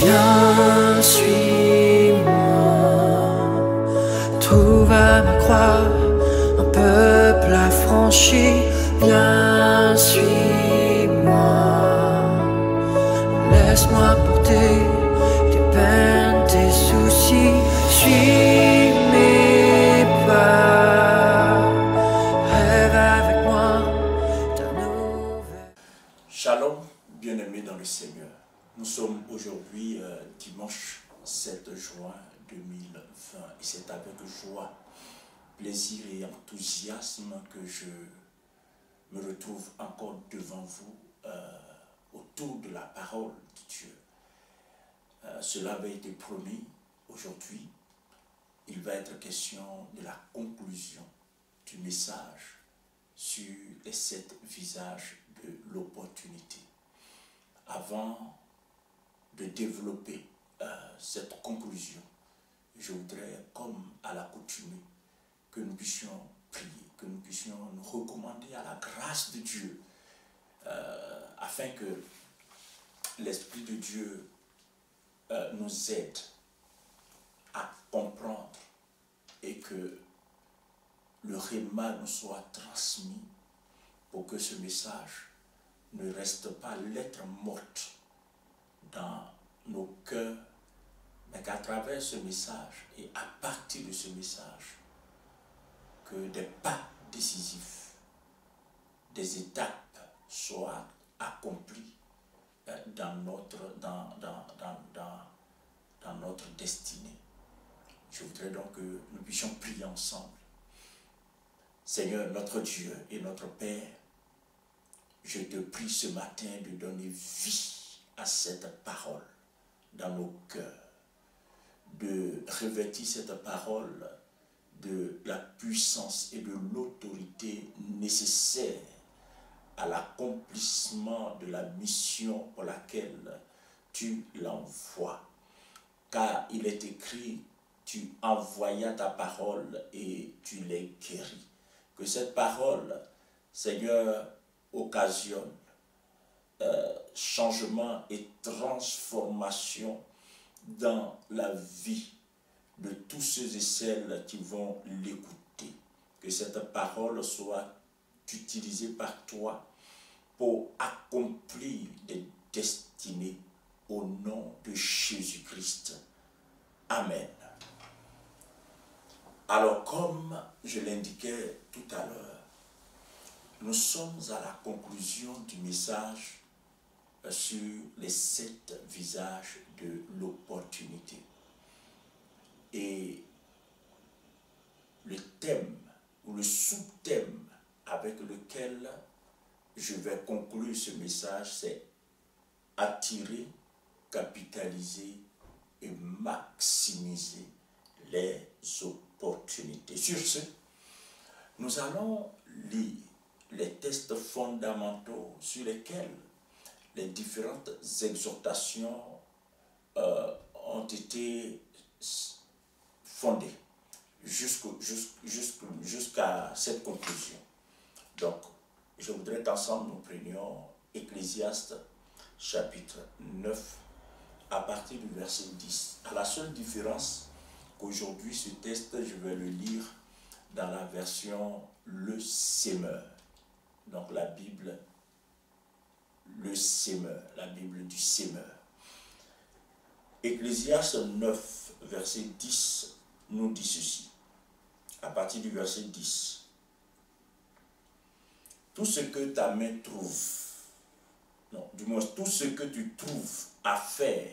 Viens, suis-moi, trouve à ma croix un peuple affranchi. Viens, suis-moi, laisse-moi porter tes peines, tes soucis. Suis mes pas, rêve avec moi ta nouvelle. Shalom, bien-aimés dans le Seigneur. Nous sommes aujourd'hui dimanche 7 juin 2020 et c'est avec joie, plaisir et enthousiasme que je me retrouve encore devant vous autour de la parole de Dieu. Cela avait été promis aujourd'hui. Il va être question de la conclusion du message sur les 7 visages de l'opportunité. Avant de développer cette conclusion, je voudrais, comme à l'accoutumée, que nous puissions prier, que nous puissions nous recommander à la grâce de Dieu, afin que l'Esprit de Dieu nous aide à comprendre et que le réma nous soit transmis pour que ce message ne reste pas lettre morte dans nos cœurs, mais qu'à travers ce message et à partir de ce message, que des pas décisifs, des étapes soient accomplies dans notre destinée. Je voudrais donc que nous puissions prier ensemble. Seigneur, notre Dieu et notre Père, je te prie ce matin de donner vie à cette parole dans nos cœurs, de revêtir cette parole de la puissance et de l'autorité nécessaires à l'accomplissement de la mission pour laquelle tu l'envoies. Car il est écrit, tu envoyas ta parole et tu les guéris. Que cette parole, Seigneur, occasionne changement et transformation dans la vie de tous ceux et celles qui vont l'écouter. Que cette parole soit utilisée par toi pour accomplir des destinées au nom de Jésus-Christ. Amen. Alors, comme je l'indiquais tout à l'heure, nous sommes à la conclusion du message sur les 7 visages de l'opportunité. Et le thème ou le sous-thème avec lequel je vais conclure ce message, c'est attirer, capitaliser et maximiser les opportunités. Sur ce, nous allons lire les textes fondamentaux sur lesquels les différentes exhortations ont été fondées jusqu'à cette conclusion. Donc, je voudrais qu'ensemble nous prenions Ecclésiaste chapitre 9 à partir du verset 10. À la seule différence qu'aujourd'hui ce texte, je vais le lire dans la version Le Semeur. Donc la Bible, le Semeur, la Bible du Semeur. Ecclésiaste 9, verset 10, nous dit ceci, à partir du verset 10. Tout ce que ta main trouve, non, du moins tout ce que tu trouves à faire,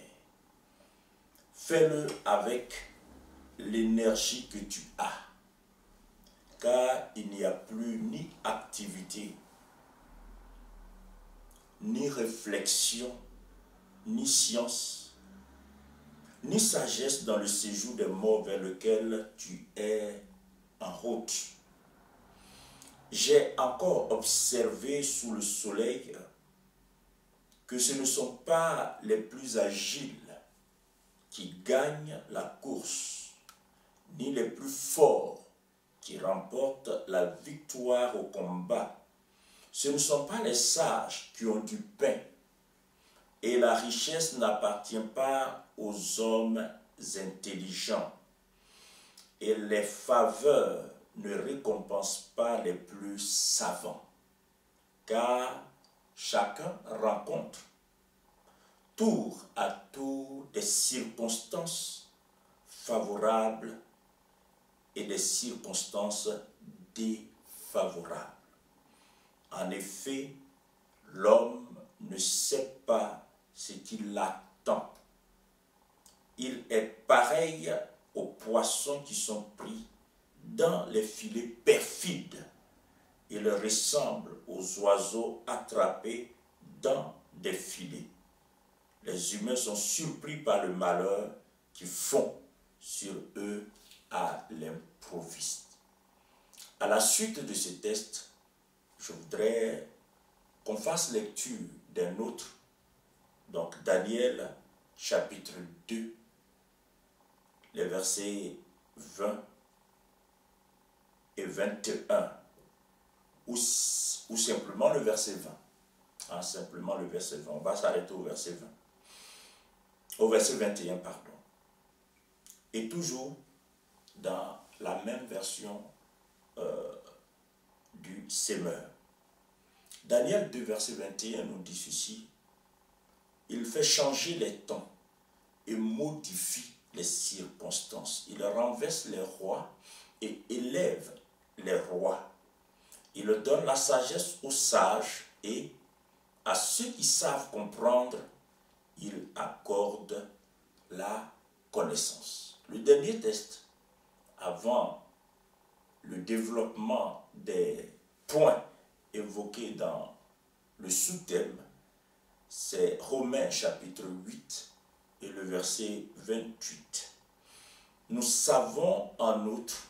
fais-le avec l'énergie que tu as, car il n'y a plus ni activité, ni réflexion, ni science, ni sagesse dans le séjour des morts vers lequel tu es en route. J'ai encore observé sous le soleil que ce ne sont pas les plus agiles qui gagnent la course, ni les plus forts qui remportent la victoire au combat. Ce ne sont pas les sages qui ont du pain, Et la richesse n'appartient pas aux hommes intelligents. Et les faveurs ne récompensent pas les plus savants. Car chacun rencontre tour à tour des circonstances favorables et des circonstances défavorables. En effet, l'homme ne sait pas ce qu'il attend. Il est pareil aux poissons qui sont pris dans les filets perfides. Il ressemble aux oiseaux attrapés dans des filets. Les humains sont surpris par le malheur qui fond sur eux à l'improviste. À la suite de ce test, je voudrais qu'on fasse lecture d'un autre, donc Daniel chapitre 2, les versets 20 et 21, ou simplement le verset 20. Simplement le verset 20. On va s'arrêter au verset 20. Au verset 21, pardon. Et toujours dans la même version du Semeur. Daniel 2, verset 21 nous dit ceci. Il fait changer les temps et modifie les circonstances. Il renverse les rois et élève les rois. Il donne la sagesse aux sages et à ceux qui savent comprendre, il accorde la connaissance. Le dernier test, avant le développement des points évoqués dans le sous-thème, c'est Romains chapitre 8 et le verset 28. Nous savons en outre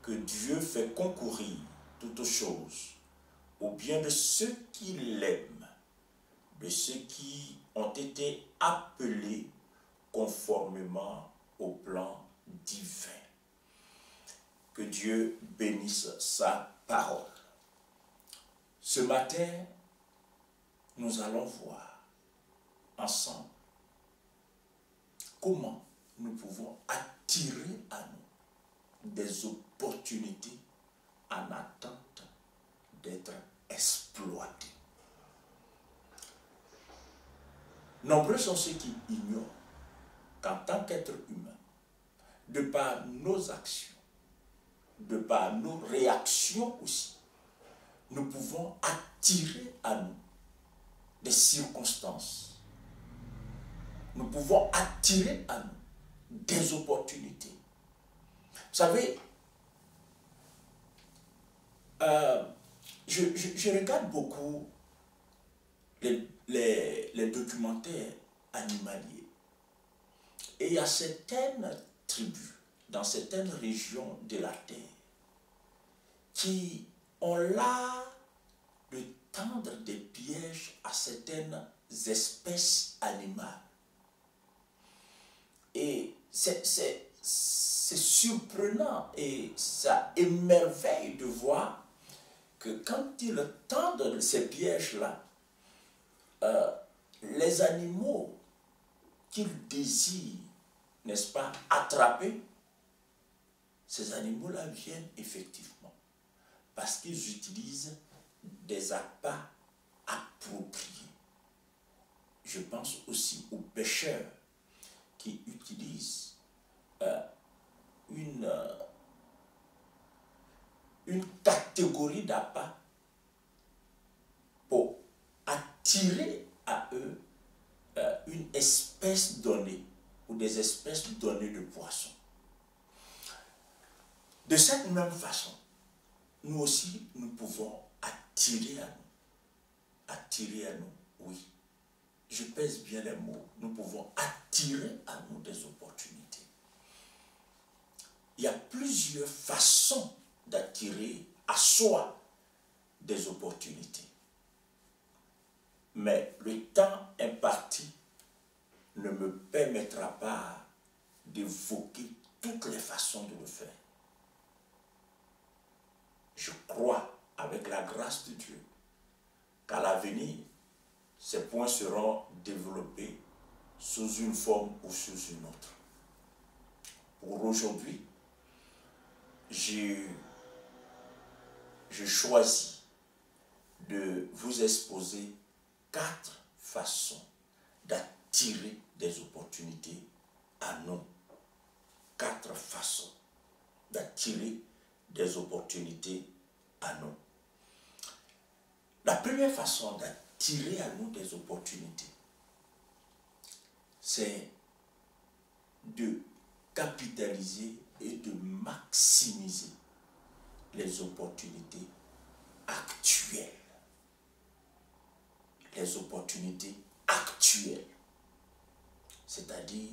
que Dieu fait concourir toutes choses au bien de ceux qui l'aiment, de ceux qui ont été appelés conformément au plan divin. Que Dieu bénisse sa parole. Ce matin, nous allons voir ensemble comment nous pouvons attirer à nous des opportunités en attente d'être exploitées. Nombreux sont ceux qui ignorent qu'en tant qu'être humain, de par nos actions, de par nos réactions aussi, nous pouvons attirer à nous des circonstances. Nous pouvons attirer à nous des opportunités. Vous savez, je regarde beaucoup les documentaires animaliers. Et il y a certaines tribus, dans certaines régions de la Terre, qui ont l'art de tendre des pièges à certaines espèces animales. Et c'est surprenant et ça émerveille de voir que quand ils tendent ces pièges-là, les animaux qu'ils désirent, n'est-ce pas, attraper, ces animaux-là viennent effectivement parce qu'ils utilisent des appâts appropriés. Je pense aussi aux pêcheurs qui utilisent une catégorie d'appâts pour attirer à eux une espèce donnée ou des espèces données de poissons. De cette même façon, nous aussi, nous pouvons attirer à nous. Attirer à nous, oui. Je pèse bien les mots. Nous pouvons attirer à nous des opportunités. Il y a plusieurs façons d'attirer à soi des opportunités. Mais le temps imparti ne me permettra pas d'évoquer toutes les façons de le faire. Je crois, avec la grâce de Dieu, qu'à l'avenir, ces points seront développés sous une forme ou sous une autre. Pour aujourd'hui, j'ai choisi de vous exposer 4 façons d'attirer des opportunités à nous. 4 façons d'attirer des opportunités à nous. La première façon d'attirer à nous des opportunités, c'est de capitaliser et de maximiser les opportunités actuelles. Les opportunités actuelles. C'est-à-dire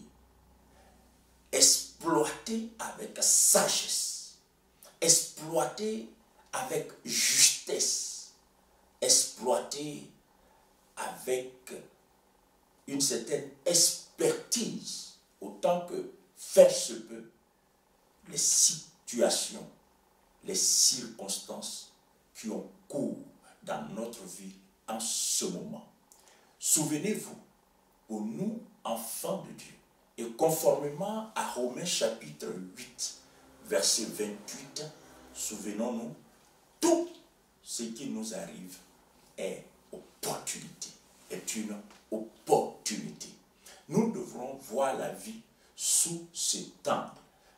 exploiter avec sagesse, exploiter avec justesse, exploiter avec une certaine expertise, autant que faire se peut, les situations, les circonstances qui ont cours dans notre vie en ce moment. Souvenez-vous, pour nous, enfants de Dieu, et conformément à Romains chapitre 8, verset 28, souvenons-nous, tout ce qui nous arrive est opportunité, est une opportunité. Nous devrons voir la vie sous cet angle.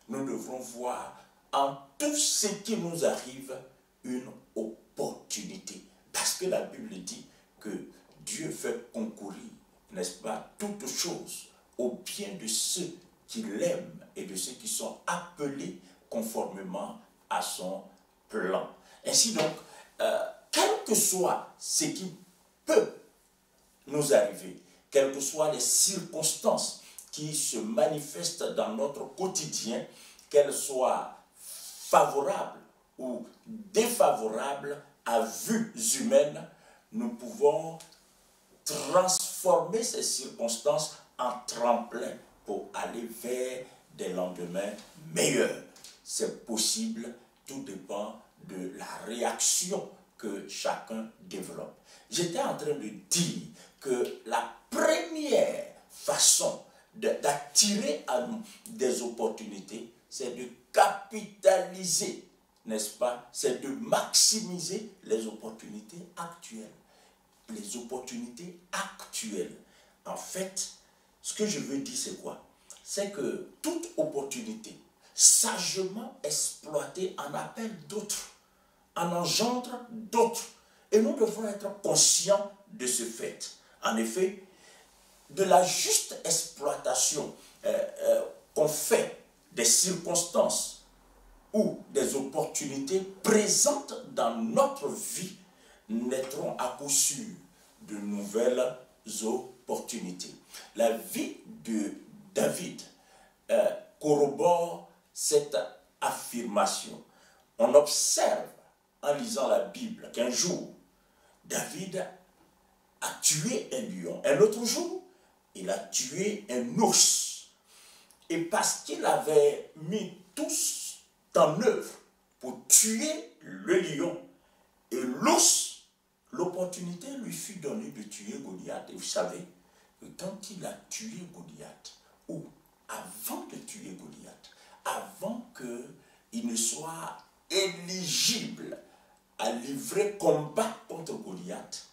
Nous devrons voir en tout ce qui nous arrive une opportunité. Parce que la Bible dit que Dieu fait concourir, n'est-ce pas, toutes choses au bien de ceux qui l'aiment et de ceux qui sont appelés conformément à son plan. Ainsi donc, quel que soit ce qui peut nous arriver, quelles que soient les circonstances qui se manifestent dans notre quotidien, qu'elles soient favorables ou défavorables à vues humaines, nous pouvons transformer ces circonstances en tremplin pour aller vers des lendemains meilleurs. C'est possible, tout dépend de la réaction que chacun développe. J'étais en train de dire que la première façon d'attirer à nous des opportunités, c'est de capitaliser, n'est-ce pas? C'est de maximiser les opportunités actuelles. Les opportunités actuelles. En fait, ce que je veux dire, c'est quoi? C'est que toute opportunité sagement exploitée en appelle d'autres, en engendre d'autres. Et nous devons être conscients de ce fait. En effet, de la juste exploitation qu'on fait des circonstances ou des opportunités présentes dans notre vie, naîtront à coup sûr de nouvelles opportunités. La vie de David corrobore cette affirmation. On observe en lisant la Bible qu'un jour, David a tué un lion. Un autre jour, il a tué un ours. Et parce qu'il avait mis tous en œuvre pour tuer le lion et l'ours, l'opportunité lui fut donnée de tuer Goliath. Et vous savez que quand il a tué Goliath, ou avant de tuer Goliath, avant qu'il ne soit éligible à livrer combat contre Goliath,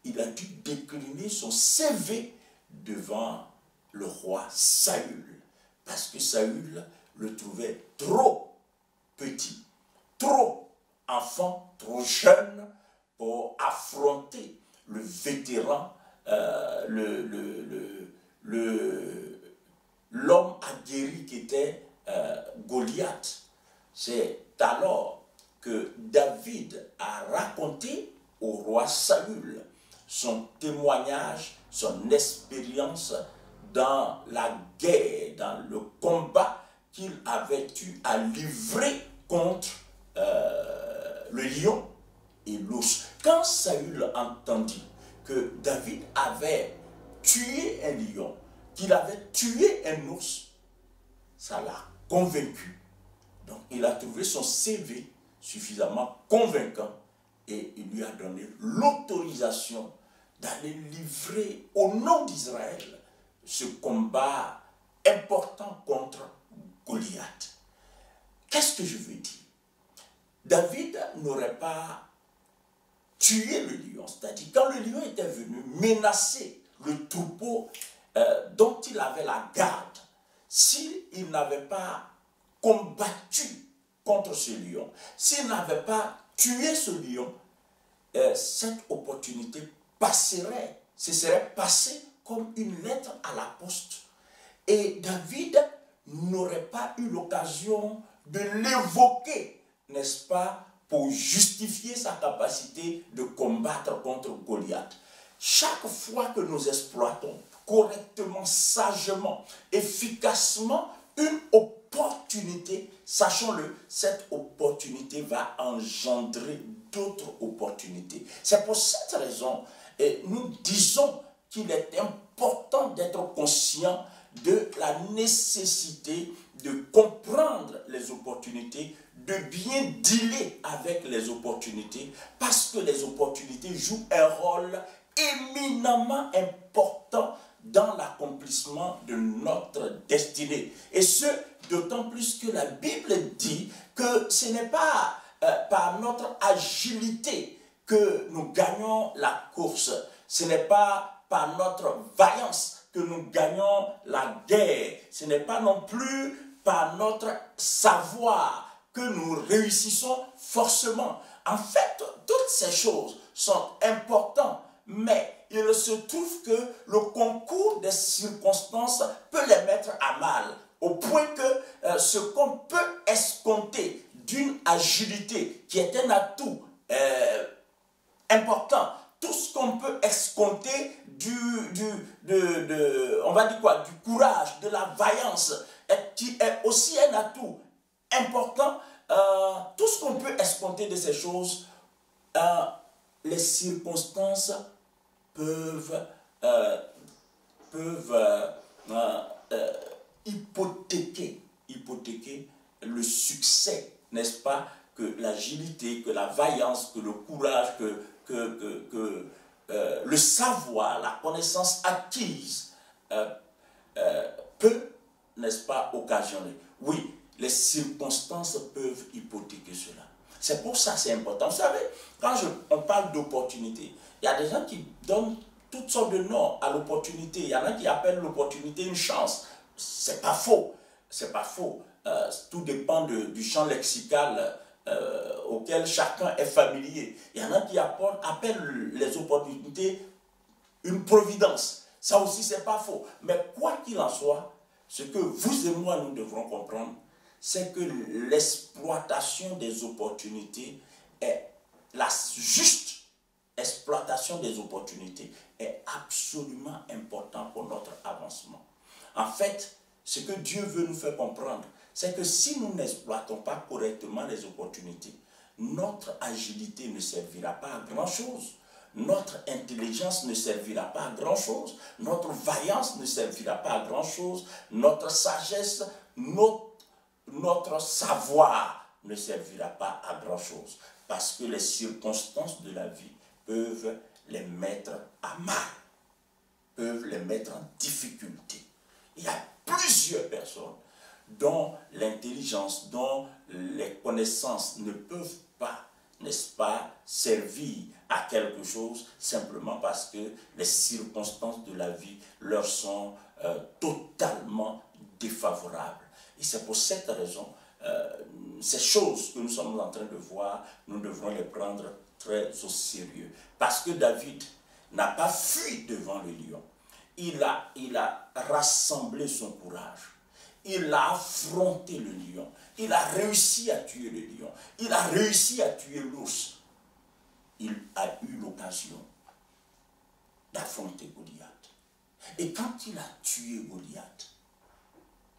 il a dû décliner son CV devant le roi Saül. Parce que Saül le trouvait trop petit, trop enfant, trop jeune pour affronter le vétéran, l'homme aguerri qui était Goliath. C'est alors que David a raconté au roi Saül son témoignage, son expérience dans la guerre, dans le combat qu'il avait eu à livrer contre le lion et l'ours. Quand Saül entendit que David avait tué un lion, qu'il avait tué un ours, ça l'a convaincu. Donc il a trouvé son CV suffisamment convaincant et il lui a donné l'autorisation d'aller livrer au nom d'Israël ce combat important contre Goliath. Qu'est-ce que je veux dire? David n'aurait pas tué le lion, c'est-à-dire quand le lion était venu menacer le troupeau dont il avait la garde, s'il n'avait pas combattu contre ce lion, s'il n'avait pas tué ce lion, cette opportunité passerait, ce serait passé comme une lettre à la poste. Et David n'aurait pas eu l'occasion de l'évoquer, n'est-ce pas, pour justifier sa capacité de combattre contre Goliath. Chaque fois que nous exploitons correctement, sagement, efficacement une opportunité, sachons-le, cette opportunité va engendrer d'autres opportunités. C'est pour cette raison que nous disons qu'il est important d'être conscient de la nécessité de comprendre les opportunités, de bien dealer avec les opportunités, parce que les opportunités jouent un rôle éminemment important dans l'accomplissement de notre destinée. Et ce, d'autant plus que la Bible dit que ce n'est pas par notre agilité que nous gagnons la course, ce n'est pas par notre vaillance que nous gagnons la guerre, ce n'est pas non plus par notre savoir que nous réussissons forcément. En fait, toutes ces choses sont importantes, mais il se trouve que le concours des circonstances peut les mettre à mal, au point que ce qu'on peut escompter d'une agilité qui est un atout important, tout ce qu'on peut escompter on va dire quoi, du courage, de la vaillance, qui est aussi un atout important, tout ce qu'on peut escompter de ces choses, les circonstances peuvent hypothéquer le succès, n'est-ce pas, que l'agilité, que la vaillance, que le courage, que le savoir, la connaissance acquise peut, n'est-ce pas, occasionner. Oui, les circonstances peuvent hypothéquer cela. C'est pour ça que c'est important. Vous savez, quand on parle d'opportunité, il y a des gens qui donnent toutes sortes de noms à l'opportunité. Il y en a qui appellent l'opportunité une chance. C'est pas faux. C'est pas faux. Tout dépend du champ lexical auquel chacun est familier. Il y en a qui appellent les opportunités une providence. Ça aussi, c'est pas faux. Mais quoi qu'il en soit, ce que vous et moi, nous devrons comprendre, c'est que l'exploitation des opportunités la juste exploitation des opportunités est absolument important pour notre avancement. En fait, ce que Dieu veut nous faire comprendre, c'est que si nous n'exploitons pas correctement les opportunités, notre agilité ne servira pas à grand-chose. Notre intelligence ne servira pas à grand-chose. Notre vaillance ne servira pas à grand-chose. Notre sagesse, notre savoir ne servira pas à grand-chose. Parce que les circonstances de la vie peuvent les mettre à mal, peuvent les mettre en difficulté. Il y a plusieurs personnes dont l'intelligence, dont les connaissances ne peuvent pas, n'est-ce pas, servir à quelque chose simplement parce que les circonstances de la vie leur sont totalement défavorables. Et c'est pour cette raison, ces choses que nous sommes en train de voir, nous devrons les prendre très au sérieux. Parce que David n'a pas fui devant le lion. Il a rassemblé son courage. Il a affronté le lion. Il a réussi à tuer le lion. Il a réussi à tuer l'ours. Il a eu l'occasion d'affronter Goliath. Et quand il a tué Goliath,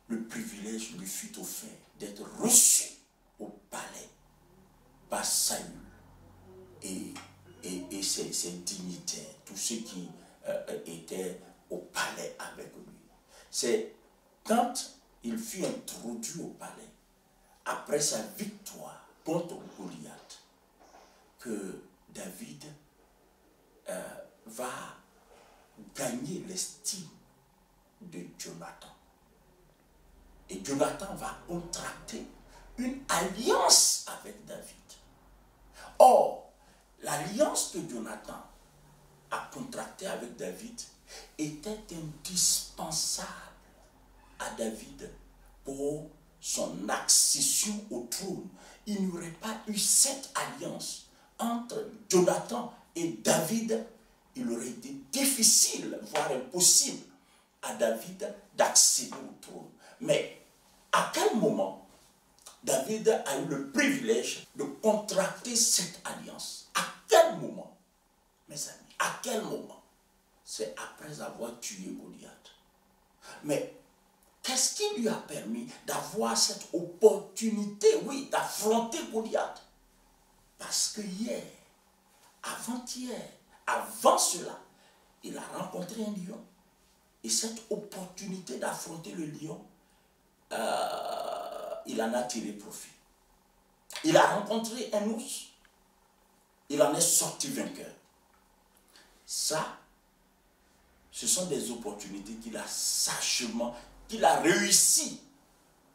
le privilège lui fut offert d'être reçu au palais par Saül et ses dignitaires, tous ceux qui étaient au palais avec lui. C'est quand il fut introduit au palais, après sa victoire contre Goliath, que David va gagner l'estime de Jonathan. Et Jonathan va contracter une alliance avec David. Or, l'alliance que Jonathan a contractée avec David était indispensable à David pour son accession au trône. Il n'y aurait pas eu cette alliance entre Jonathan et David. Il aurait été difficile, voire impossible, à David d'accéder au trône. Mais à quel moment David a eu le privilège de contracter cette alliance? À quel moment, mes amis? À quel moment? C'est après avoir tué Goliath. Mais qu'est-ce qui lui a permis d'avoir cette opportunité, oui, d'affronter Goliath? Parce que hier, avant-hier, avant cela, il a rencontré un lion. Et cette opportunité d'affronter le lion, il en a tiré profit. Il a rencontré un ours. Il en est sorti vainqueur. Ça, ce sont des opportunités qu'il a sagement, qu'il a réussi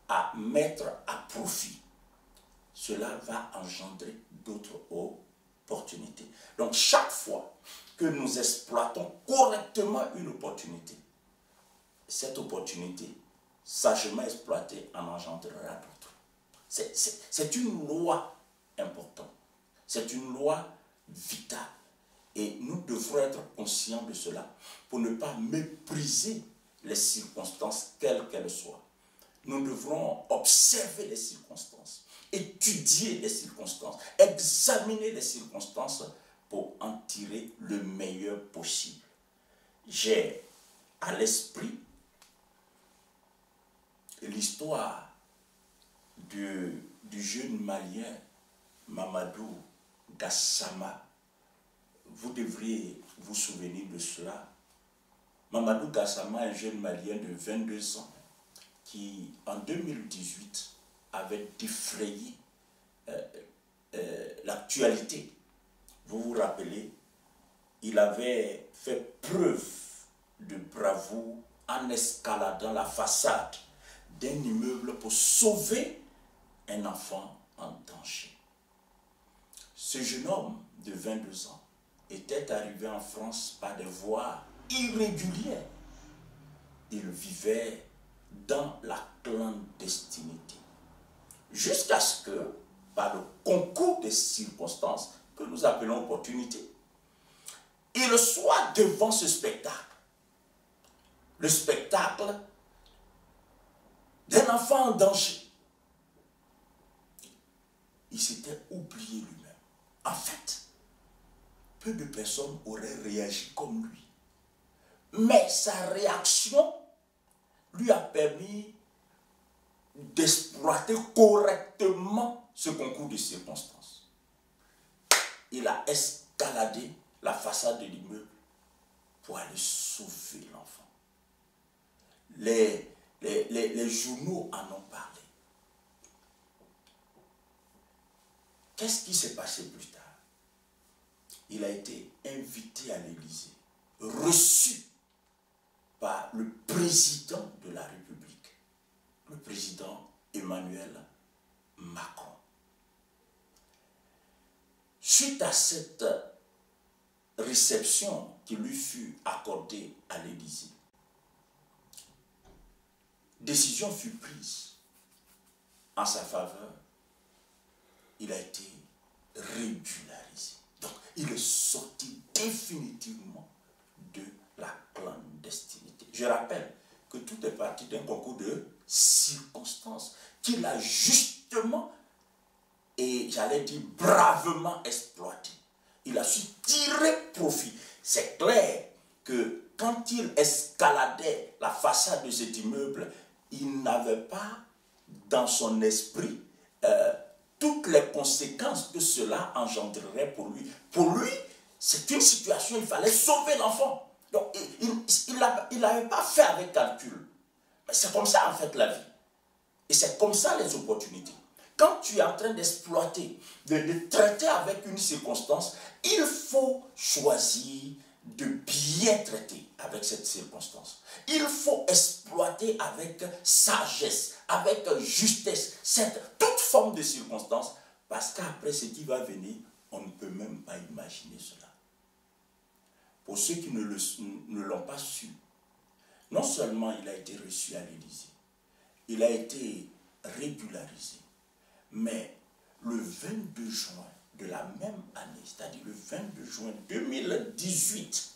à mettre à profit. Cela va engendrer d'autres opportunités. Donc, chaque fois que nous exploitons correctement une opportunité, cette opportunité, sagement exploitée, en engendrera d'autres. C'est une loi importante. C'est une loi vitale. Et nous devrons être conscients de cela pour ne pas mépriser les circonstances, quelles qu'elles soient. Nous devrons observer les circonstances, étudier les circonstances, examiner les circonstances pour en tirer le meilleur possible. J'ai à l'esprit l'histoire du jeune Malien Mamadou Gassama. Vous devriez vous souvenir de cela. Mamadou Gassama, un jeune Malien de 22 ans, qui en 2018 avait défrayé l'actualité. Vous vous rappelez, il avait fait preuve de bravoure en escaladant la façade d'un immeuble pour sauver un enfant en danger. Ce jeune homme de 22 ans était arrivé en France par des voies irrégulières. Il vivait dans la clandestinité. Jusqu'à ce que, par le concours des circonstances que nous appelons opportunité, il soit devant ce spectacle. Le spectacle d'un enfant en danger. Il s'était oublié lui-même. En fait, peu de personnes auraient réagi comme lui. Mais sa réaction lui a permis d'exploiter correctement ce concours de circonstances. Il a escaladé la façade de l'immeuble pour aller sauver l'enfant. Les journaux en ont parlé. Qu'est-ce qui s'est passé plus tard? Il a été invité à l'Élysée, reçu par le président de la République, le président Emmanuel Macron. Suite à cette réception qui lui fut accordée à l'Élysée, décision fut prise en sa faveur. Il a été régularisé. Donc, il est sorti définitivement de la clandestinité. Je rappelle que tout est parti d'un concours de circonstances qu'il a justement et j'allais dire bravement exploité. Il a su tirer profit. C'est clair que quand il escaladait la façade de cet immeuble, il n'avait pas dans son esprit toutes les conséquences que cela engendrerait pour lui. Pour lui, c'est une situation, il fallait sauver l'enfant. Donc, il n'avait pas fait avec calcul. Mais c'est comme ça, en fait, la vie. Et c'est comme ça, les opportunités. Quand tu es en train d'exploiter, de traiter avec une circonstance, il faut choisir de bien traiter avec cette circonstance. Il faut exploiter avec sagesse, avec justesse, toute forme de circonstance, parce qu'après ce qui va venir, on ne peut même pas imaginer cela. Pour ceux qui ne l'ont pas su, non seulement il a été reçu à l'Élysée, il a été régularisé, mais le 22 juin de la même année, c'est-à-dire le 22 juin 2018,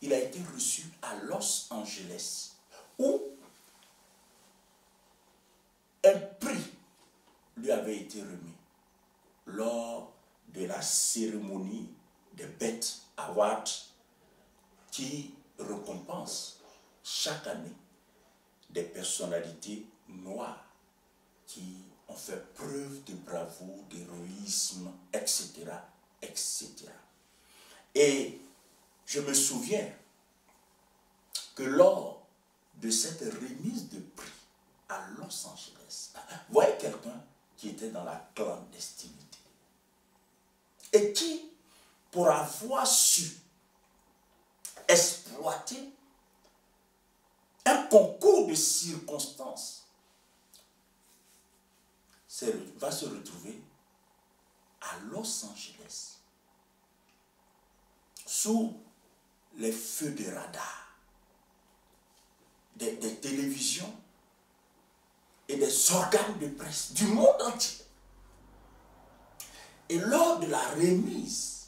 il a été reçu à Los Angeles, où un prix lui avait été remis lors de la cérémonie des Beth Awards qui récompense chaque année des personnalités noires qui ont fait preuve de bravoure, d'héroïsme, etc., etc. Et je me souviens que lors de cette remise de prix à Los Angeles, vous voyez quelqu'un qui était dans la clandestinité et qui, pour avoir su exploiter un concours de circonstances, va se retrouver à Los Angeles sous les feux de radar des télévisions et des organes de presse du monde entier. Et lors de la remise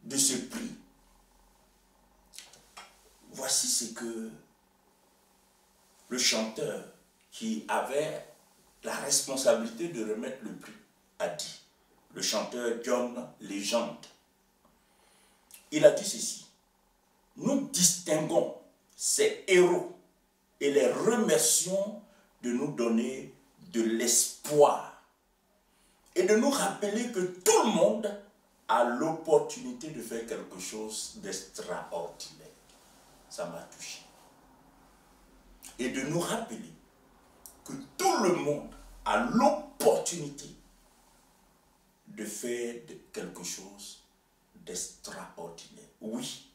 de ce prix, voici ce que le chanteur qui avait la responsabilité de remettre le prix a dit. Le chanteur John Legend. Il a dit ceci: nous distinguons ces héros et les remercions de nous donner de l'espoir et de nous rappeler que tout le monde a l'opportunité de faire quelque chose d'extraordinaire. Ça m'a touché. Et de nous rappeler que tout le monde a l'opportunité de faire quelque chose d'extraordinaire. Oui,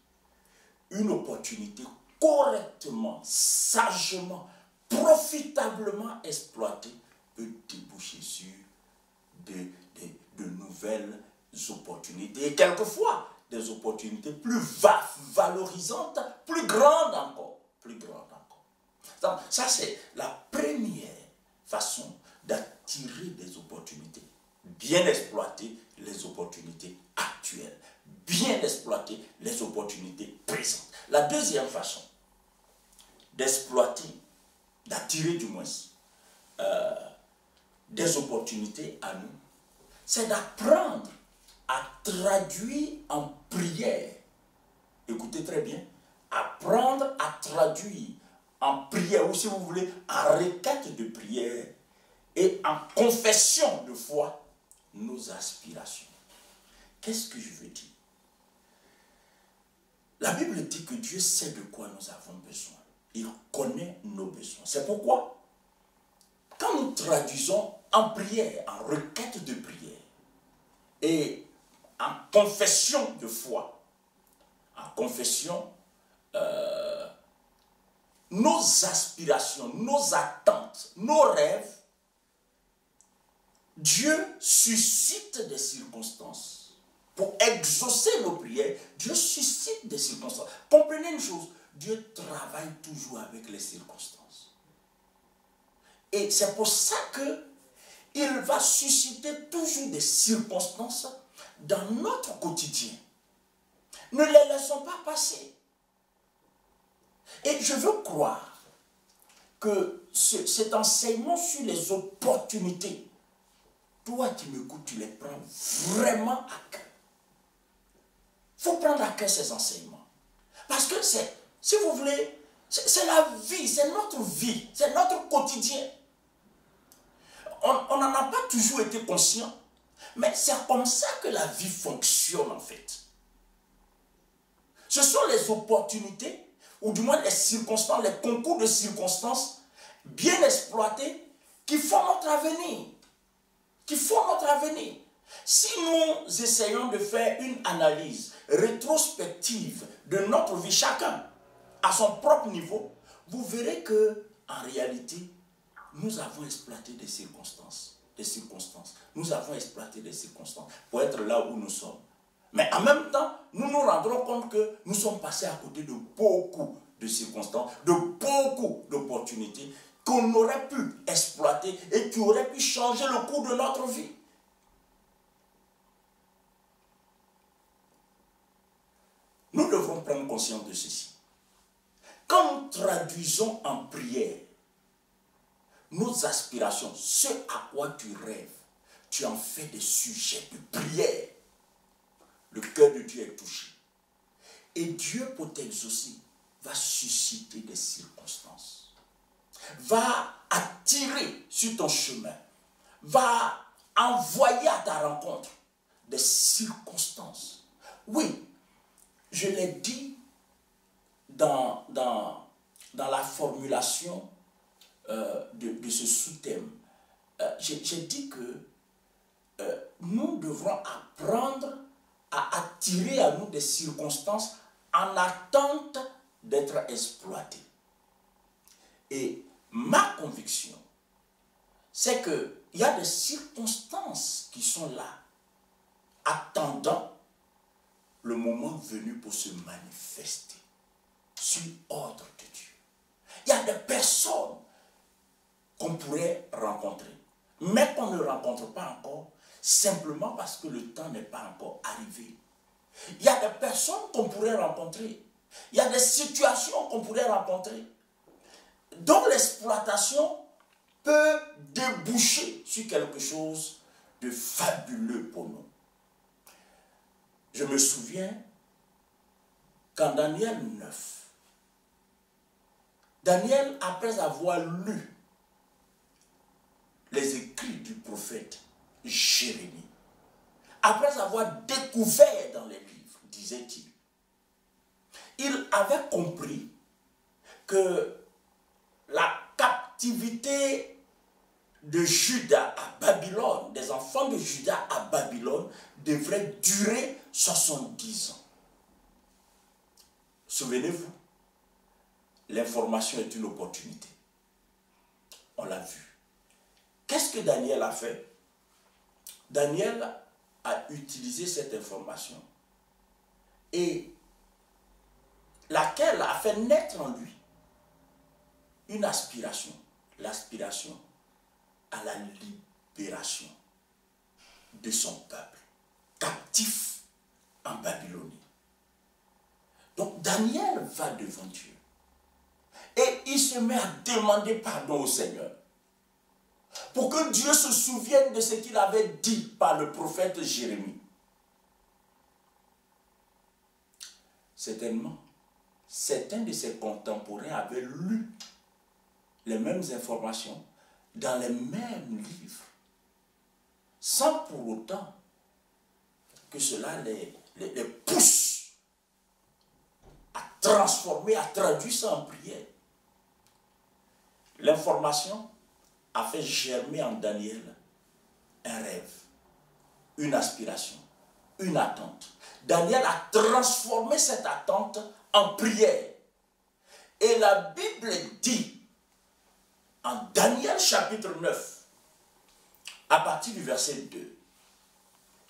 une opportunité correctement, sagement, profitablement exploitée peut déboucher sur de nouvelles opportunités. Et quelquefois, des opportunités plus valorisantes, plus grandes encore. Plus grandes encore. Ça, c'est la première façon d'attirer des opportunités. Bien exploiter les opportunités actuelles. Bien exploiter les opportunités présentes. La deuxième façon d'exploiter, d'attirer du moins des opportunités à nous, c'est d'apprendre à traduire en prière. Écoutez très bien. Apprendre à traduire en prière, ou si vous voulez, en requête de prière et en confession de foi, nos aspirations. Qu'est-ce que je veux dire? La Bible dit que Dieu sait de quoi nous avons besoin. Il connaît nos besoins. C'est pourquoi, quand nous traduisons en prière, en requête de prière, et en confession de foi, en confession, nos aspirations, nos attentes, nos rêves, Dieu suscite des circonstances. Pour exaucer nos prières, Dieu suscite des circonstances. Comprenez une chose, Dieu travaille toujours avec les circonstances. Et c'est pour ça qu'il va susciter toujours des circonstances dans notre quotidien. Ne les laissons pas passer. Et je veux croire que cet enseignement sur les opportunités, toi qui m'écoutes, tu les prends vraiment à cœur. Il faut prendre à cœur ces enseignements. Parce que c'est, si vous voulez, c'est la vie, c'est notre vie, c'est notre quotidien. On n'en a pas toujours été conscient, mais c'est comme ça que la vie fonctionne en fait. Ce sont les opportunités, ou du moins les circonstances, les concours de circonstances bien exploités qui font notre avenir. Qui font notre avenir. Si nous essayons de faire une analyse rétrospective de notre vie, chacun à son propre niveau, vous verrez que en réalité, nous avons exploité des circonstances. Nous avons exploité des circonstances pour être là où nous sommes. Mais en même temps, nous nous rendrons compte que nous sommes passés à côté de beaucoup de circonstances, de beaucoup d'opportunités qu'on aurait pu exploiter et qui auraient pu changer le cours de notre vie. Nous devrons prendre conscience de ceci. Quand nous traduisons en prière nos aspirations, ce à quoi tu rêves, tu en fais des sujets de prière. Le cœur de Dieu est touché. Et Dieu, pour t'exaucer, va susciter des circonstances. Va attirer sur ton chemin. Va envoyer à ta rencontre des circonstances. Oui, je l'ai dit dans la formulation de ce sous-thème. J'ai dit que nous devrons apprendre à attirer à nous des circonstances en attente d'être exploités. Et ma conviction, c'est qu'il y a des circonstances qui sont là, attendant le moment venu pour se manifester sur ordre de Dieu. Il y a des personnes qu'on pourrait rencontrer, mais qu'on ne rencontre pas encore, simplement parce que le temps n'est pas encore arrivé. Il y a des personnes qu'on pourrait rencontrer, il y a des situations qu'on pourrait rencontrer, dont l'exploitation peut déboucher sur quelque chose de fabuleux pour nous. Je me souviens qu'en Daniel 9, Daniel, après avoir lu les écrits du prophète Jérémie, après avoir découvert dans les livres, disait-il, il avait compris que la captivité de Juda à Babylone, des enfants de Juda à Babylone, devrait durer 70 ans. Souvenez-vous, l'information est une opportunité. On l'a vu. Qu'est-ce que Daniel a fait? Daniel a utilisé cette information et laquelle a fait naître en lui une aspiration, l'aspiration à la libération de son peuple, captif en Babylonie. Donc Daniel va devant Dieu et il se met à demander pardon au Seigneur pour que Dieu se souvienne de ce qu'il avait dit par le prophète Jérémie. Certainement, certains de ses contemporains avaient lu les mêmes informations dans les mêmes livres, sans pour autant que cela les pousse à transformer, à traduire ça en prière. L'information a fait germer en Daniel un rêve, une aspiration, une attente. Daniel a transformé cette attente en prière. Et la Bible dit, en Daniel chapitre 9, à partir du verset 2,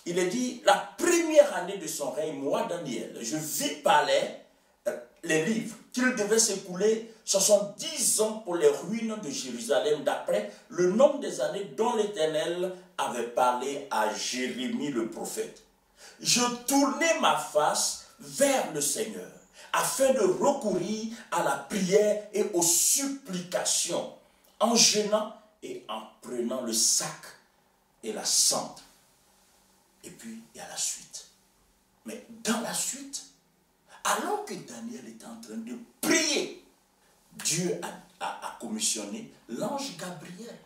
il est dit, la première année de son règne, moi Daniel, je vis par les livres qu'il devait s'écouler 70 ans pour les ruines de Jérusalem, d'après le nombre des années dont l'Éternel avait parlé à Jérémie le prophète. Je tournai ma face vers le Seigneur, afin de recourir à la prière et aux supplications, en jeûnant et en prenant le sac et la cendre. Et puis, il y a la suite. Mais dans la suite, alors que Daniel était en train de prier, Dieu a commissionné l'ange Gabriel.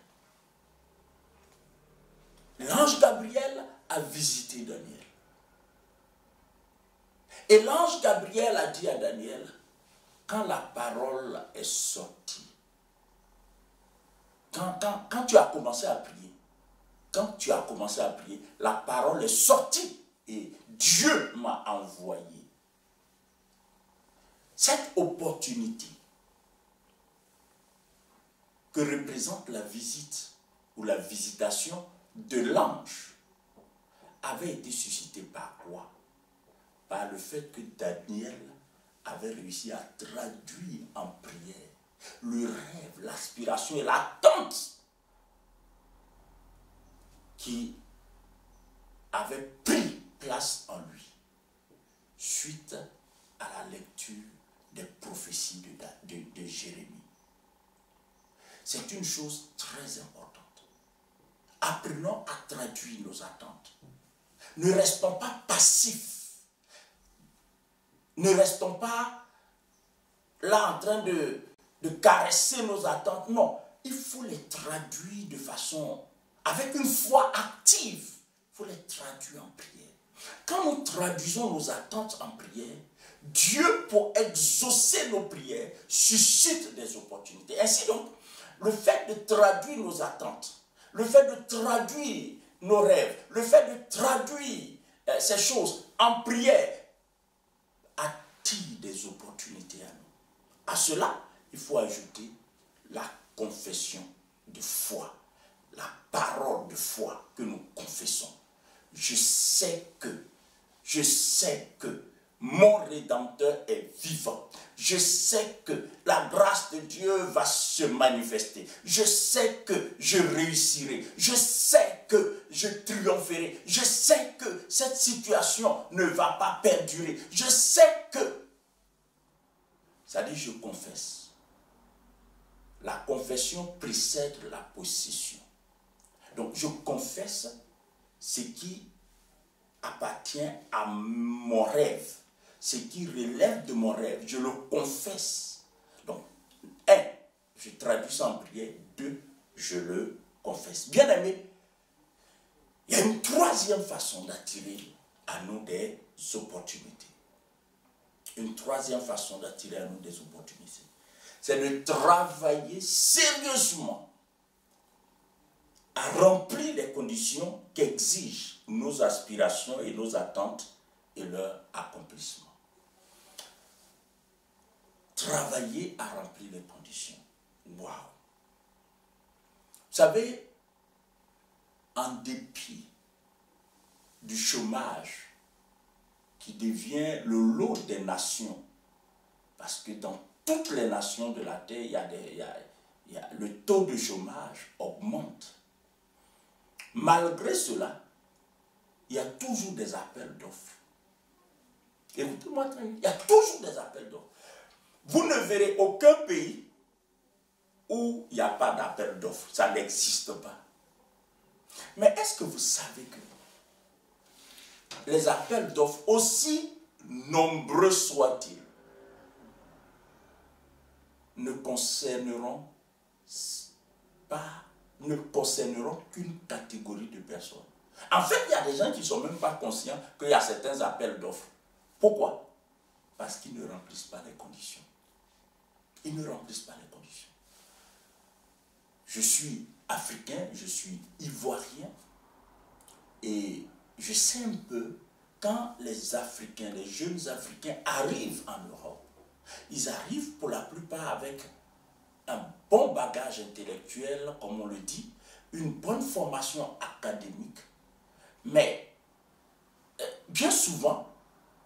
L'ange Gabriel a visité Daniel. Et l'ange Gabriel a dit à Daniel, quand la parole est sortie, quand tu as commencé à prier, quand tu as commencé à prier, la parole est sortie et Dieu m'a envoyé. Cette opportunité que représente la visite ou la visitation de l'ange avait été suscitée par quoi? Par le fait que Daniel avait réussi à traduire en prière le rêve, l'aspiration et l'attente qui avait pris place en lui suite à la lecture des prophéties de Jérémie. C'est une chose très importante. Apprenons à traduire nos attentes. Ne restons pas passifs. Ne restons pas là en train de caresser nos attentes. Non, il faut les traduire de façon, avec une foi active. Il faut les traduire en prière. Quand nous traduisons nos attentes en prière, Dieu, pour exaucer nos prières, suscite des opportunités. Ainsi donc, le fait de traduire nos attentes, le fait de traduire nos rêves, le fait de traduire ces choses en prière, attire des opportunités à nous. À cela, il faut ajouter la confession de foi, la parole de foi que nous confessons. Je sais que mon Rédempteur est vivant. Je sais que la grâce de Dieu va se manifester. Je sais que je réussirai. Je sais que je triompherai. Je sais que cette situation ne va pas perdurer. Je sais que... Ça dit, je confesse. La confession précède la possession. Donc, je confesse ce qui appartient à mon rêve, ce qui relève de mon rêve, je le confesse. Donc, 1, je traduis ça en prière, 2, je le confesse. Bien aimé, il y a une troisième façon d'attirer à nous des opportunités. Une troisième façon d'attirer à nous des opportunités, c'est de travailler sérieusement à remplir les conditions qu'exigent nos aspirations et nos attentes et leur accomplissement. Travailler à remplir les conditions. Waouh! Vous savez, en dépit du chômage qui devient le lot des nations, parce que dans toutes les nations de la terre, le taux de chômage augmente. Malgré cela, il y a toujours des appels d'offres. Écoutez-moi, il y a toujours des appels d'offres. Vous ne verrez aucun pays où il n'y a pas d'appel d'offres. Ça n'existe pas. Mais est-ce que vous savez que les appels d'offres, aussi nombreux soient-ils, ne concerneront qu'une catégorie de personnes. En fait, il y a des gens qui ne sont même pas conscients qu'il y a certains appels d'offres. Pourquoi? Parce qu'ils ne remplissent pas les conditions. Ils ne remplissent pas les conditions. Je suis africain, je suis ivoirien, et je sais un peu, quand les Africains, les jeunes Africains arrivent en Europe, ils arrivent pour la plupart avec un bon bagage intellectuel, comme on le dit, une bonne formation académique, mais bien souvent,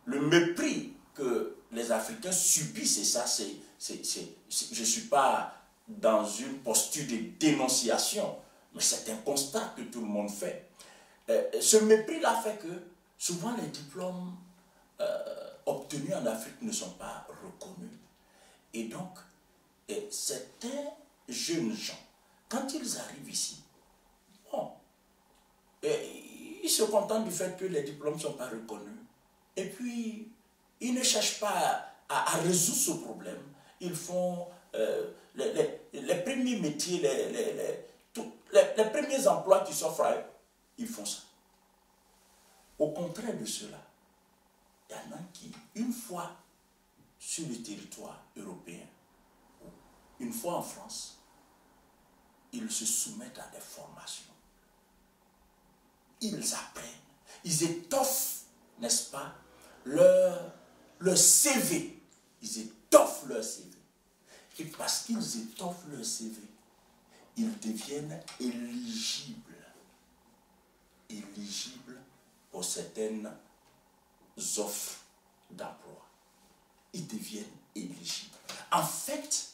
le mépris que les Africains subissent, et ça, je ne suis pas dans une posture de dénonciation, mais c'est un constat que tout le monde fait. Ce mépris-là fait que souvent les diplômes obtenus en Afrique ne sont pas reconnus. Et donc, certains jeunes gens, quand ils arrivent ici, bon, ils se contentent du fait que les diplômes ne sont pas reconnus. Et puis, ils ne cherchent pas à résoudre ce problème. Ils font les premiers métiers, les premiers emplois qui s'offrent à eux, ils font ça. Au contraire de cela, il y en a qui, une fois sur le territoire européen, une fois en France, ils se soumettent à des formations. ils apprennent, ils étoffent, n'est-ce pas, leur CV. Ils étoffent leur CV. Et parce qu'ils étoffent leur CV, ils deviennent éligibles pour certaines offres d'emploi. Ils deviennent éligibles. En fait,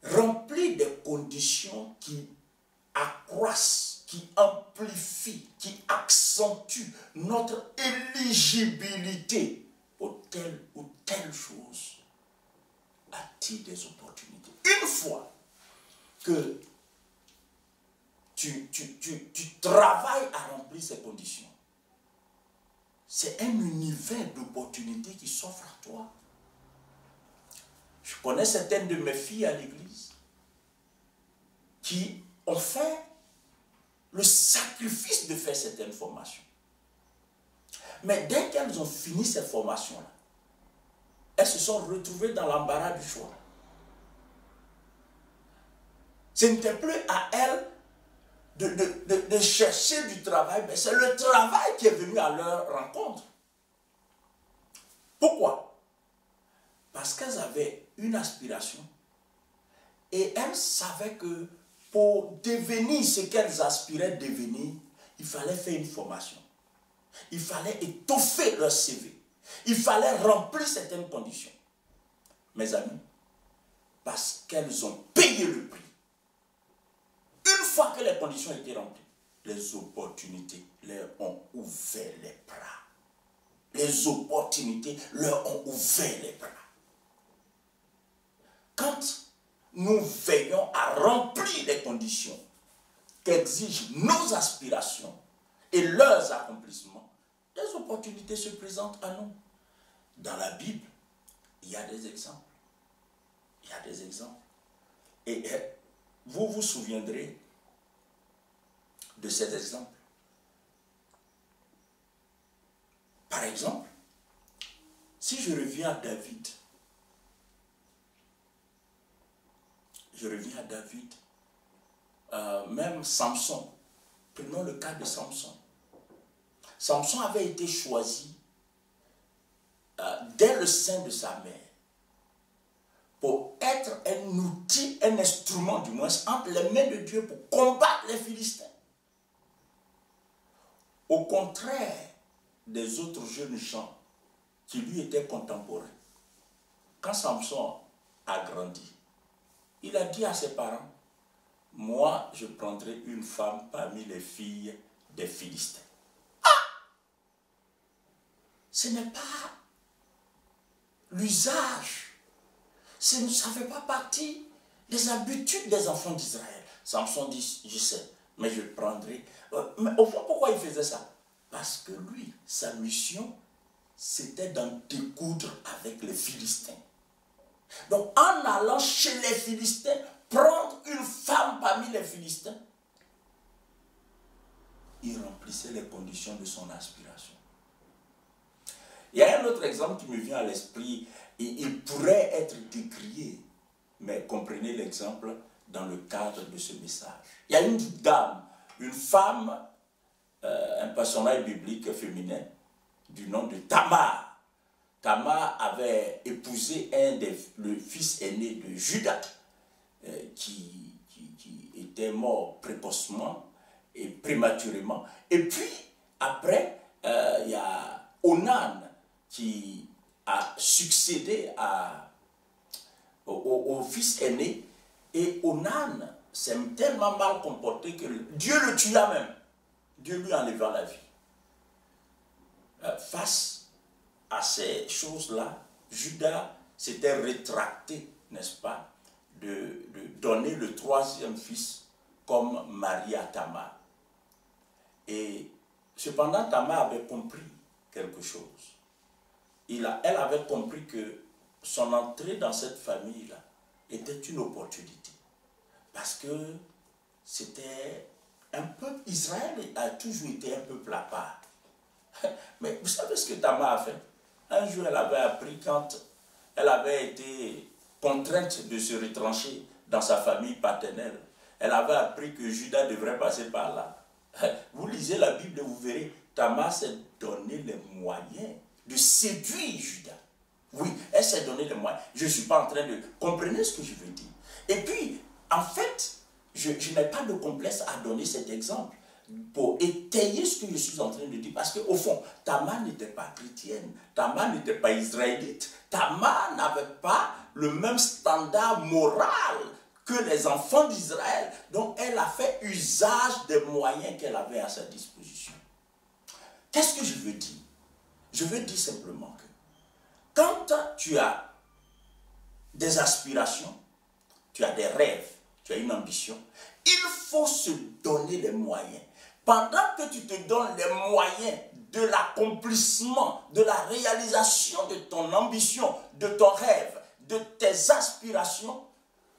remplir des conditions qui accroissent, qui amplifient, qui accentuent notre éligibilité pour telle ou telle chose attire des opportunités. Une fois que tu travailles à remplir ces conditions, c'est un univers d'opportunités qui s'offre à toi. Je connais certaines de mes filles à l'église qui ont fait le sacrifice de faire certaines formations. Mais dès qu'elles ont fini cette formation-là, elles se sont retrouvées dans l'embarras du choix. Ce n'était plus à elles de chercher du travail, mais c'est le travail qui est venu à leur rencontre. Pourquoi? Parce qu'elles avaient une aspiration et elles savaient que pour devenir ce qu'elles aspiraient devenir, il fallait faire une formation. Il fallait étoffer leur CV. Il fallait remplir certaines conditions. Mes amis, parce qu'elles ont payé le prix. Une fois que les conditions étaient remplies, les opportunités leur ont ouvert les bras. Les opportunités leur ont ouvert les bras. Quand nous veillons à remplir les conditions qu'exigent nos aspirations et leurs accomplissements, des opportunités se présentent à nous. Dans la Bible, il y a des exemples. Il y a des exemples. Et vous vous souviendrez de cet exemple. Par exemple, si je reviens à David, même Samson, prenons le cas de Samson. Samson avait été choisi dès le sein de sa mère pour être un outil, un instrument du moins, entre les mains de Dieu pour combattre les Philistins. Au contraire des autres jeunes gens qui lui étaient contemporains, quand Samson a grandi, il a dit à ses parents, moi je prendrai une femme parmi les filles des Philistins. Ce n'est pas l'usage, ça ne fait pas partie des habitudes des enfants d'Israël. Samson dit, je sais, mais je prendrai. Mais au fond, pourquoi il faisait ça? Parce que lui, sa mission, c'était d'en découdre avec les Philistins. Donc, en allant chez les Philistins, prendre une femme parmi les Philistins, il remplissait les conditions de son aspiration. Il y a un autre exemple qui me vient à l'esprit, et il pourrait être décrié, mais comprenez l'exemple dans le cadre de ce message. Il y a une dame, une femme, un personnage biblique féminin, du nom de Tamar. Tamar avait épousé le fils aîné de Juda, qui était mort précocement et prématurément. Et puis, après, il y a Onan qui a succédé au fils aîné. Et Onan s'est tellement mal comporté que Dieu le tua même. Dieu lui enleva la vie. Face à ces choses-là, Judas s'était rétracté, n'est-ce pas, de donner le troisième fils comme mari à Tamar. Et cependant, Tamar avait compris quelque chose. Elle avait compris que son entrée dans cette famille-là était une opportunité. Parce que c'était un peuple, Israël a toujours été un peuple à part. Mais vous savez ce que Tamar a fait? Un jour, elle avait appris, quand elle avait été contrainte de se retrancher dans sa famille paternelle, elle avait appris que Judas devrait passer par là. Vous lisez la Bible et vous verrez, Tamar s'est donné les moyens de séduire Judas. Oui, elle s'est donné les moyens. Je ne suis pas en train de... Comprenez ce que je veux dire. Et puis, en fait, je n'ai pas de complexe à donner cet exemple pour étayer ce que je suis en train de dire. Parce qu'au fond, Tamar n'était pas chrétienne, Tamar n'était pas israélite, Tamar n'avait pas le même standard moral que les enfants d'Israël. Donc, elle a fait usage des moyens qu'elle avait à sa disposition. Qu'est-ce que je veux dire? Je veux dire simplement que quand tu as des aspirations, tu as des rêves, tu as une ambition, il faut se donner les moyens. Pendant que tu te donnes les moyens de l'accomplissement, de la réalisation de ton ambition, de ton rêve, de tes aspirations,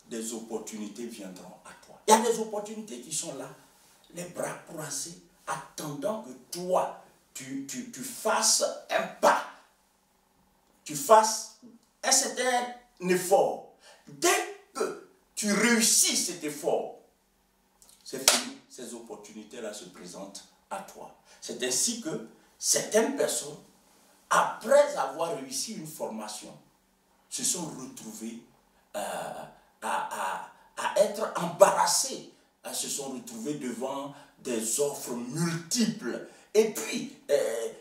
des opportunités viendront à toi. Il y a des opportunités qui sont là, les bras croisés, attendant que toi, tu fasses un pas, tu fasses un certain effort. Dès que tu réussis cet effort, c'est fini. Ces opportunités-là se présentent à toi. C'est ainsi que certaines personnes, après avoir réussi une formation, se sont retrouvées à être embarrassées, se sont retrouvées devant des offres multiples. Et puis,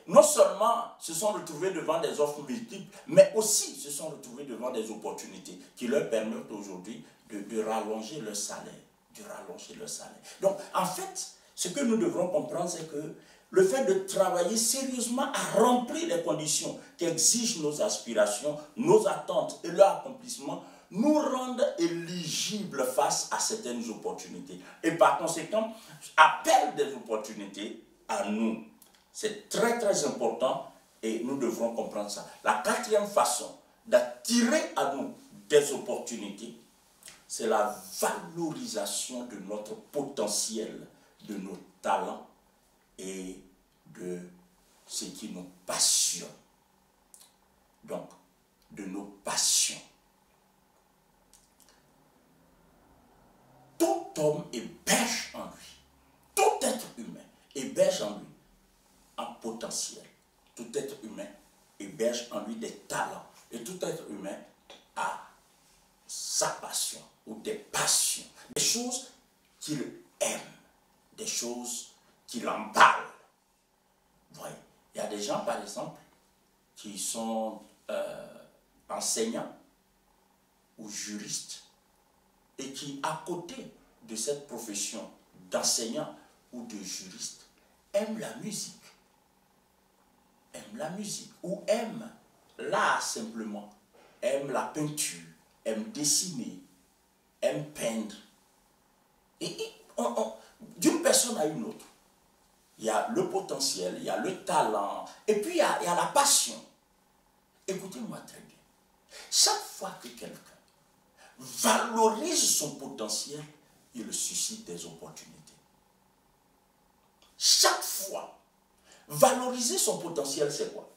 non seulement se sont retrouvées devant des offres multiples, mais aussi se sont retrouvées devant des opportunités qui leur permettent aujourd'hui de rallonger leur salaire. Donc, en fait, ce que nous devrons comprendre, c'est que le fait de travailler sérieusement à remplir les conditions qu'exigent nos aspirations, nos attentes et leur accomplissement, nous rendent éligibles face à certaines opportunités. Et par conséquent, appel des opportunités à nous. C'est très très important et nous devrons comprendre ça. La quatrième façon d'attirer à nous des opportunités, c'est la valorisation de notre potentiel, de nos talents et de ce qui nous passionne. Donc, de nos passions. Tout homme héberge en lui, tout être humain héberge en lui un potentiel. Tout être humain héberge en lui des talents. Et tout être humain a sa passion ou des passions, des choses qu'il aime, des choses qui l'emballent. Voyez, il y a des gens, par exemple, qui sont enseignants ou juristes et qui, à côté de cette profession d'enseignant ou de juriste, aiment la musique. Ou aiment l'art simplement, aiment la peinture, aiment dessiner, aiment peindre. Et d'une personne à une autre, il y a le potentiel, il y a le talent, et puis il y a la passion. Écoutez-moi très bien. Chaque fois que quelqu'un valorise son potentiel, il suscite des opportunités. Chaque fois, valoriser son potentiel, c'est quoi?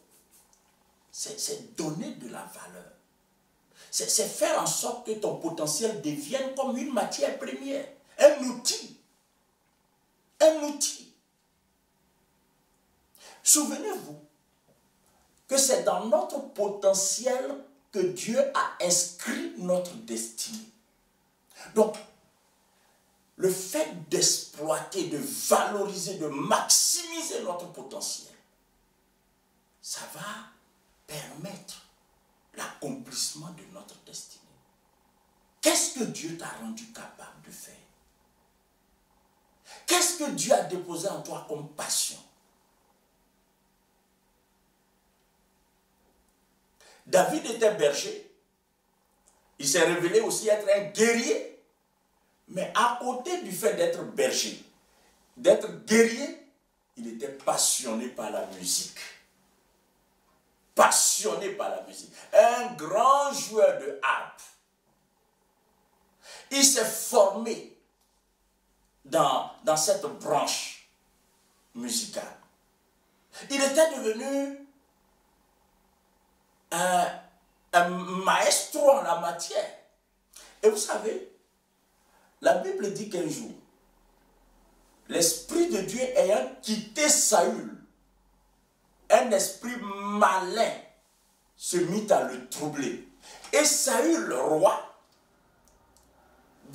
C'est donner de la valeur. C'est faire en sorte que ton potentiel devienne comme une matière première, un outil. Un outil. Souvenez-vous que c'est dans notre potentiel que Dieu a inscrit notre destinée. Donc, le fait d'exploiter, de valoriser, de maximiser notre potentiel, ça va permettre l'accomplissement de notre destinée. Qu'est-ce que Dieu t'a rendu capable de faire? Qu'est-ce que Dieu a déposé en toi comme passion? David était berger. Il s'est révélé aussi être un guerrier. Mais à côté du fait d'être berger, d'être guerrier, il était passionné par la musique. Passionné par la musique. Un grand joueur de harpe. Il s'est formé dans cette branche musicale. Il était devenu un maestro en la matière. Et vous savez, la Bible dit qu'un jour, l'Esprit de Dieu ayant quitté Saül, un esprit malin se mit à le troubler. Et Saül, le roi,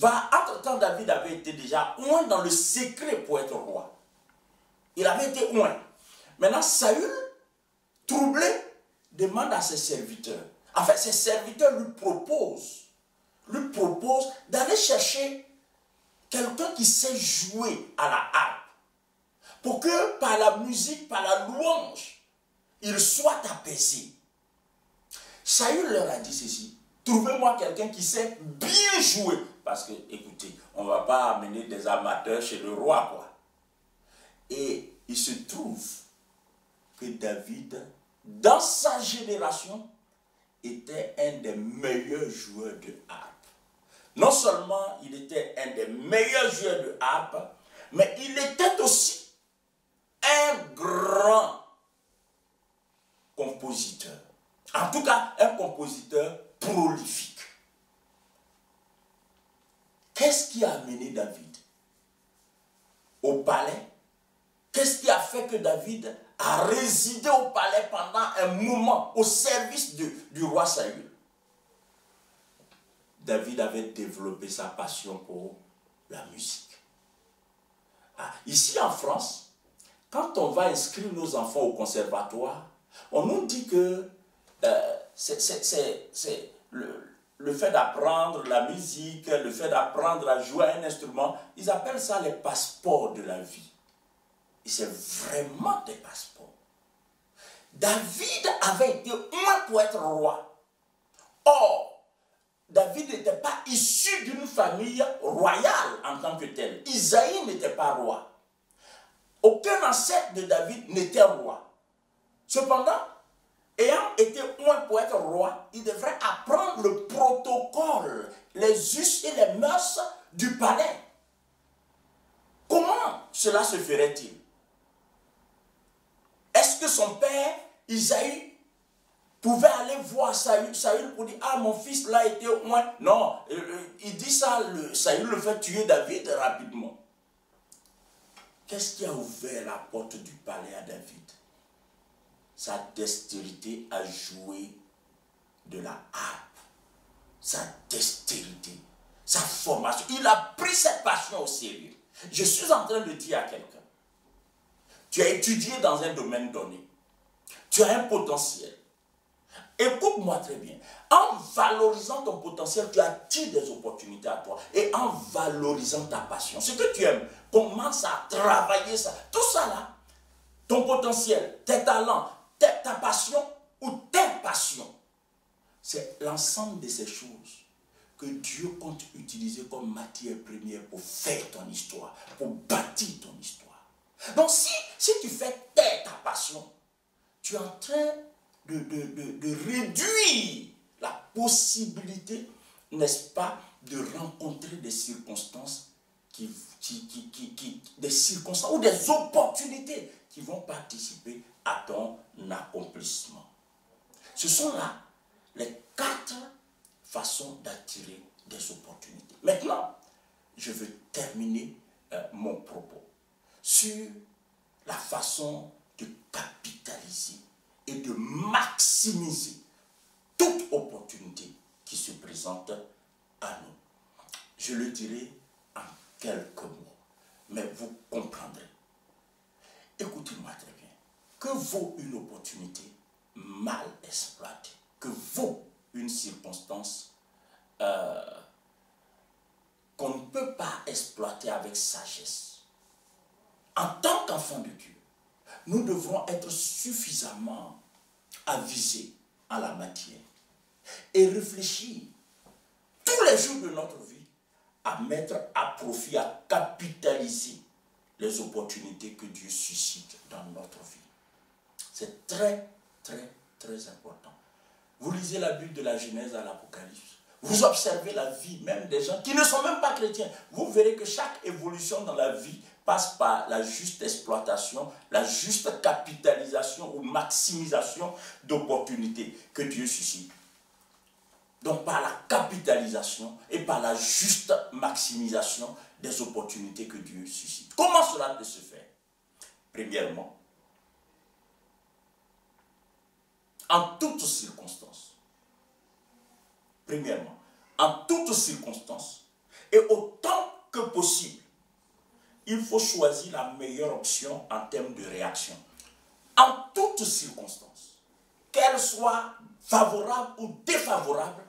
entre-temps, David avait été déjà oint dans le secret pour être roi. Il avait été oint. Maintenant, Saül, troublé, demande à ses serviteurs. En fait, ses serviteurs lui proposent d'aller chercher quelqu'un qui sait jouer à la harpe. Pour que par la musique, par la louange, il soit apaisé. Saül leur a dit ceci: trouvez-moi quelqu'un qui sait bien jouer. Parce que, écoutez, on ne va pas amener des amateurs chez le roi, quoi. Et il se trouve que David, dans sa génération, était un des meilleurs joueurs de harpe. Non seulement il était un des meilleurs joueurs de harpe, mais il était aussi un grand compositeur. En tout cas, un compositeur prolifique. Qu'est-ce qui a amené David au palais? Qu'est-ce qui a fait que David a résidé au palais pendant un moment au service du roi Saül? David avait développé sa passion pour la musique. Ici en France, quand on va inscrire nos enfants au conservatoire, on nous dit que c'est le fait d'apprendre la musique, le fait d'apprendre à jouer un instrument, ils appellent ça les passeports de la vie. Et c'est vraiment des passeports. David avait été oint pour être roi. Or, David n'était pas issu d'une famille royale en tant que telle. Isaïe n'était pas roi. Aucun ancêtre de David n'était roi. Cependant, ayant été oint pour être roi, il devrait apprendre le protocole, les us et les mœurs du palais. Comment cela se ferait-il? Est-ce que son père, Isaïe, pouvait aller voir Saül pour dire: ah, mon fils là était oint? Non, il dit ça, Saül le fait tuer David rapidement. Qu'est-ce qui a ouvert la porte du palais à David? Sa dextérité à jouer de la harpe, sa dextérité, sa formation. Il a pris cette passion au sérieux. Je suis en train de dire à quelqu'un: tu as étudié dans un domaine donné, tu as un potentiel. Écoute-moi très bien. En valorisant ton potentiel, tu attires des opportunités à toi. Et en valorisant ta passion, ce que tu aimes, commence à travailler ça. Tout ça là, ton potentiel, tes talents, ta passion ou tes passions, c'est l'ensemble de ces choses que Dieu compte utiliser comme matière première pour faire ton histoire, pour bâtir ton histoire. Donc si tu fais taire ta passion, tu es en train de réduire la possibilité, n'est-ce pas, de rencontrer des circonstances des circonstances ou des opportunités qui vont participer à ton accomplissement. Ce sont là les 4 façons d'attirer des opportunités. Maintenant, je veux terminer mon propos sur la façon de capitaliser et de maximiser toute opportunité qui se présente à nous. Je le dirai en quelques mots, mais vous comprendrez. Écoutez-moi très bien. Que vaut une opportunité mal exploitée? Que vaut une circonstance qu'on ne peut pas exploiter avec sagesse? En tant qu'enfant de Dieu, nous devrons être suffisamment avisés en la matière et réfléchir tous les jours de notre vie à mettre à profit, à capitaliser les opportunités que Dieu suscite dans notre vie. C'est très, très, très important. Vous lisez la Bible de la Genèse à l'Apocalypse. Vous observez la vie même des gens qui ne sont même pas chrétiens. Vous verrez que chaque évolution dans la vie passe par la juste exploitation, la juste capitalisation ou maximisation d'opportunités que Dieu suscite. Donc par la capitalisation réalisation et par la juste maximisation des opportunités que Dieu suscite. Comment cela peut se faire? Premièrement, en toutes circonstances. Premièrement, en toutes circonstances et autant que possible, il faut choisir la meilleure option en termes de réaction. En toutes circonstances, qu'elles soient favorables ou défavorables,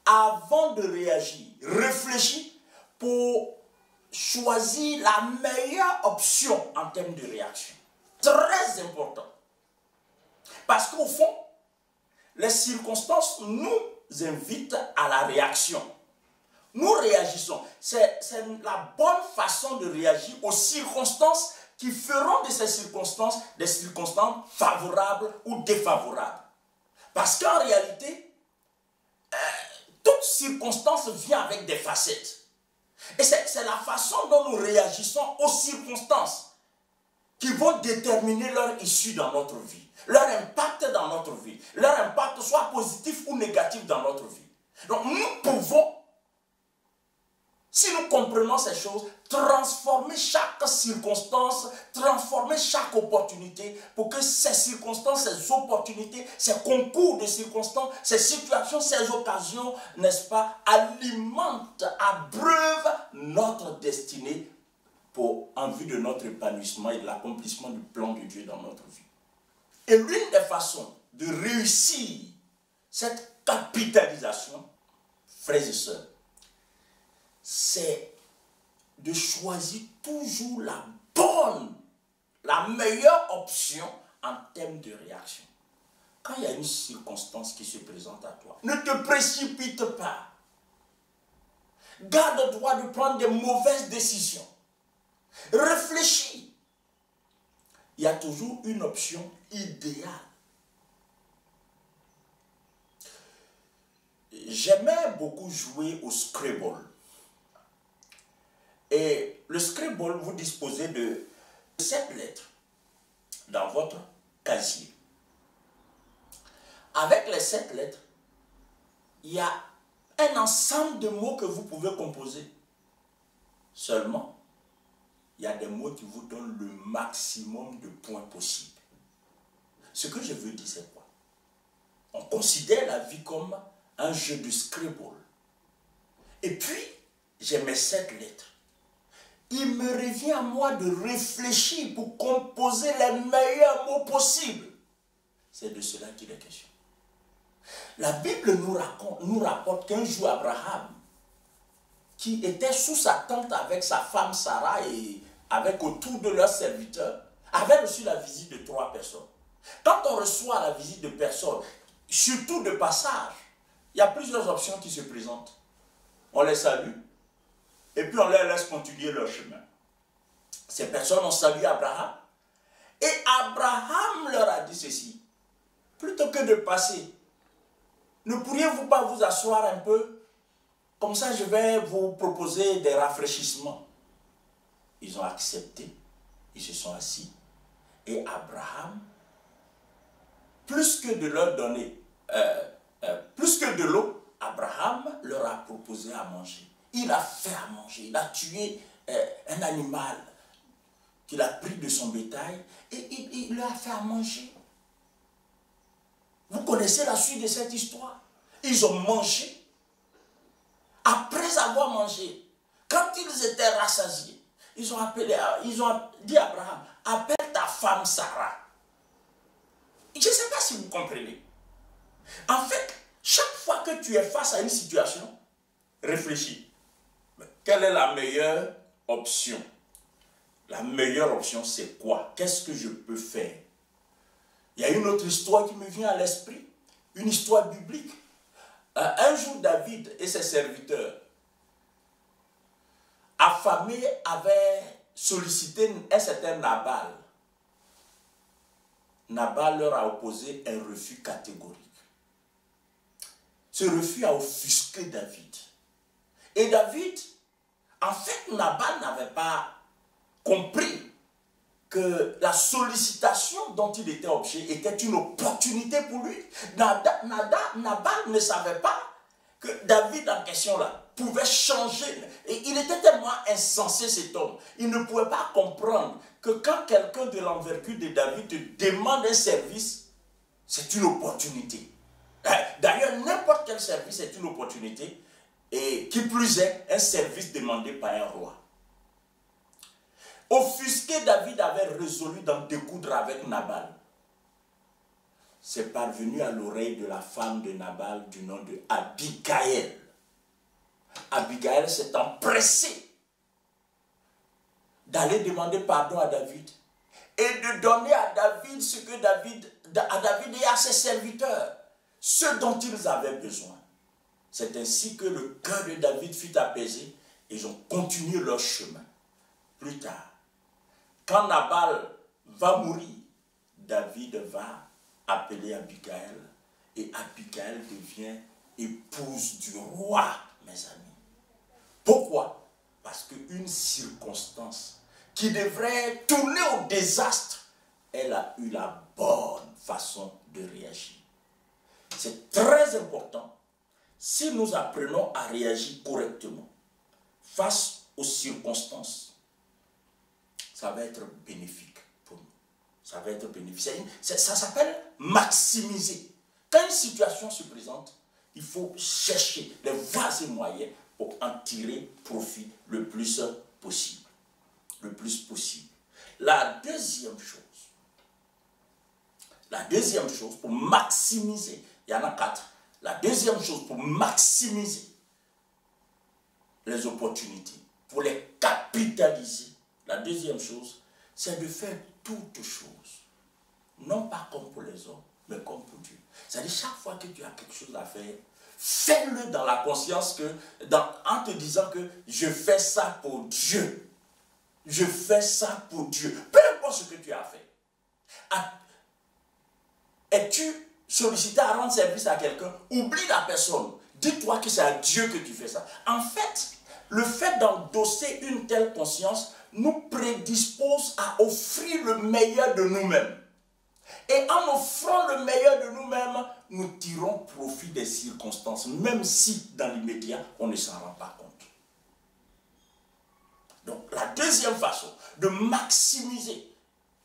avant de réagir, réfléchis pour choisir la meilleure option en termes de réaction. Très important. Parce qu'au fond, les circonstances nous invitent à la réaction. Nous réagissons. C'est la bonne façon de réagir aux circonstances qui feront de ces circonstances des circonstances favorables ou défavorables. Parce qu'en réalité, toute circonstance vient avec des facettes. Et c'est la façon dont nous réagissons aux circonstances qui vont déterminer leur issue dans notre vie, leur impact dans notre vie, leur impact soit positif ou négatif dans notre vie. Donc nous pouvons, si nous comprenons ces choses, transformer chaque circonstance, transformer chaque opportunité pour que ces circonstances, ces opportunités, ces concours de circonstances, ces situations, ces occasions, n'est-ce pas, alimentent, abreuvent notre destinée en vue de notre épanouissement et de l'accomplissement du plan de Dieu dans notre vie. Et l'une des façons de réussir cette capitalisation, frères et sœurs, c'est de choisir toujours la meilleure option en termes de réaction. Quand il y a une circonstance qui se présente à toi, ne te précipite pas. Garde-toi de prendre des mauvaises décisions. Réfléchis. Il y a toujours une option idéale. J'aimais beaucoup jouer au Scrabble. Et le Scrabble, vous disposez de 7 lettres dans votre casier. Avec les 7 lettres, il y a un ensemble de mots que vous pouvez composer. Seulement, il y a des mots qui vous donnent le maximum de points possibles. Ce que je veux dire, c'est quoi? On considère la vie comme un jeu de Scrabble. Et puis, j'ai mes 7 lettres. Il me revient à moi de réfléchir pour composer les meilleurs mots possibles. C'est de cela qu'il est question. La Bible nous rapporte qu'un jour Abraham, qui était sous sa tente avec sa femme Sarah et avec autour de leurs serviteurs, avait reçu la visite de 3 personnes. Quand on reçoit la visite de personnes, surtout de passage, il y a plusieurs options qui se présentent. On les salue et puis on les laisse continuer leur chemin. Ces personnes ont salué Abraham et Abraham leur a dit ceci: plutôt que de passer, ne pourriez-vous pas vous asseoir un peu? Comme ça, je vais vous proposer des rafraîchissements. Ils ont accepté, ils se sont assis. Et Abraham, plus que de leur donner, plus que de l'eau, Abraham leur a proposé à manger. Il a fait à manger, il a tué un animal qu'il a pris de son bétail et il leur a fait à manger. Vous connaissez la suite de cette histoire. Ils ont mangé. Après avoir mangé, quand ils étaient rassasiés, ils ont dit à Abraham: appelle ta femme Sarah. Je ne sais pas si vous comprenez. En fait, chaque fois que tu es face à une situation, réfléchis. Quelle est la meilleure option? La meilleure option, c'est quoi? Qu'est-ce que je peux faire? Il y a une autre histoire qui me vient à l'esprit, une histoire biblique. Un jour, David et ses serviteurs, affamés, avaient sollicité un certain Nabal. Nabal leur a opposé un refus catégorique. Ce refus a offusqué David. Et David, en fait, Nabal n'avait pas compris que la sollicitation dont il était objet était une opportunité pour lui. Nabal ne savait pas que David en question là pouvait changer. Et il était tellement insensé cet homme. Il ne pouvait pas comprendre que quand quelqu'un de l'envergure de David te demande un service, c'est une opportunité. D'ailleurs, n'importe quel service est une opportunité. Et qui plus est, un service demandé par un roi. Offusqué, David avait résolu d'en découdre avec Nabal. C'est parvenu à l'oreille de la femme de Nabal du nom de Abigail. Abigail s'est empressée d'aller demander pardon à David et de donner à David ce que David et à ses serviteurs, ce dont ils avaient besoin. C'est ainsi que le cœur de David fut apaisé et ils ont continué leur chemin. Plus tard, quand Nabal va mourir, David va appeler Abigail et Abigail devient épouse du roi, mes amis. Pourquoi? Parce qu'une circonstance qui devrait tourner au désastre, elle a eu la bonne façon de réagir. C'est très important. Si nous apprenons à réagir correctement face aux circonstances, ça va être bénéfique pour nous. Ça va être bénéfique. Ça s'appelle maximiser. Quand une situation se présente, il faut chercher les voies et moyens pour en tirer profit le plus possible. Le plus possible. La deuxième chose pour maximiser, il y en a 4. La deuxième chose pour maximiser les opportunités, pour les capitaliser, la deuxième chose, c'est de faire toutes choses. Non pas comme pour les hommes, mais comme pour Dieu. C'est-à-dire, chaque fois que tu as quelque chose à faire, fais-le dans la conscience en te disant que je fais ça pour Dieu. Je fais ça pour Dieu. Peu importe ce que tu as fait. Es-tu sollicité à rendre service à quelqu'un? Oublie la personne. Dis-toi que c'est à Dieu que tu fais ça. En fait, le fait d'endosser une telle conscience nous prédispose à offrir le meilleur de nous-mêmes. Et en offrant le meilleur de nous-mêmes, nous tirons profit des circonstances, même si dans l'immédiat, on ne s'en rend pas compte. Donc, la deuxième façon de maximiser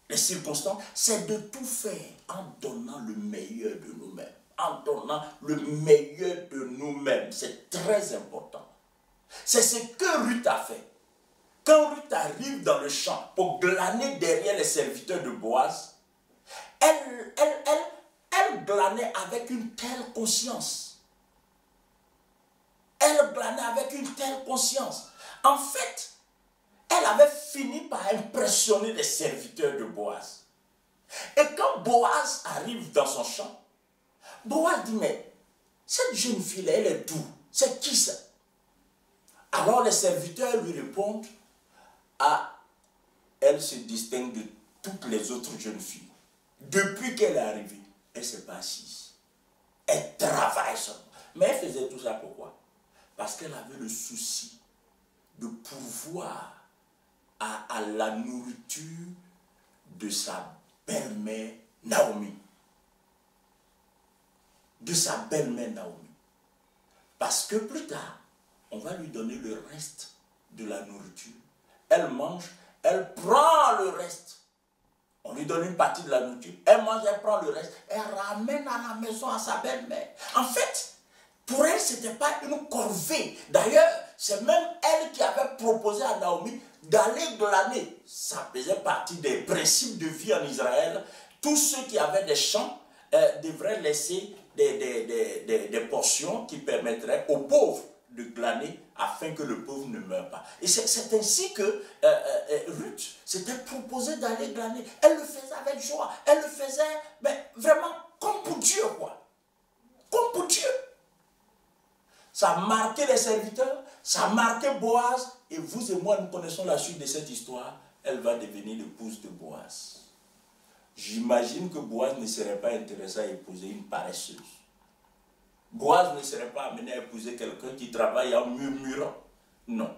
les circonstances, c'est de tout faire en donnant le meilleur de nous-mêmes. En donnant le meilleur de nous-mêmes. C'est très important. C'est ce que Ruth a fait. Quand Ruth arrive dans le champ pour glaner derrière les serviteurs de Boaz, elle glanait avec une telle conscience. Elle glanait avec une telle conscience. En fait, elle avait fini par impressionner les serviteurs de Boaz. Et quand Boaz arrive dans son champ, Boaz dit, mais cette jeune fille, elle est d'où? C'est qui ça? Alors les serviteurs lui répondent, ah, elle se distingue de toutes les autres jeunes filles. Depuis qu'elle est arrivée, elle ne s'est pas assise. Elle travaille seulement. Mais elle faisait tout ça pourquoi? Parce qu'elle avait le souci de pourvoir à la nourriture de sa belle-mère Naomi. De sa belle-mère Naomi. Parce que plus tard, on va lui donner le reste de la nourriture. Elle mange, elle prend le reste. On lui donne une partie de la nourriture. Elle mange, elle prend le reste. Elle ramène à la maison à sa belle-mère. En fait, pour elle, ce n'était pas une corvée. D'ailleurs, c'est même elle qui avait proposé à Naomi d'aller glaner. Ça faisait partie des principes de vie en Israël. Tous ceux qui avaient des champs devraient laisser des portions qui permettraient aux pauvres de glaner afin que le pauvre ne meure pas. Et c'est ainsi que Ruth s'était proposée d'aller glaner. Elle le faisait avec joie. Elle le faisait mais vraiment comme pour Dieu, quoi. Comme pour Dieu. Ça a marqué les serviteurs, ça a marqué Boaz, et vous et moi, nous connaissons la suite de cette histoire. Elle va devenir l'épouse de Boaz. J'imagine que Boaz ne serait pas intéressé à épouser une paresseuse. Boaz ne serait pas amené à épouser quelqu'un qui travaille en murmurant. Non.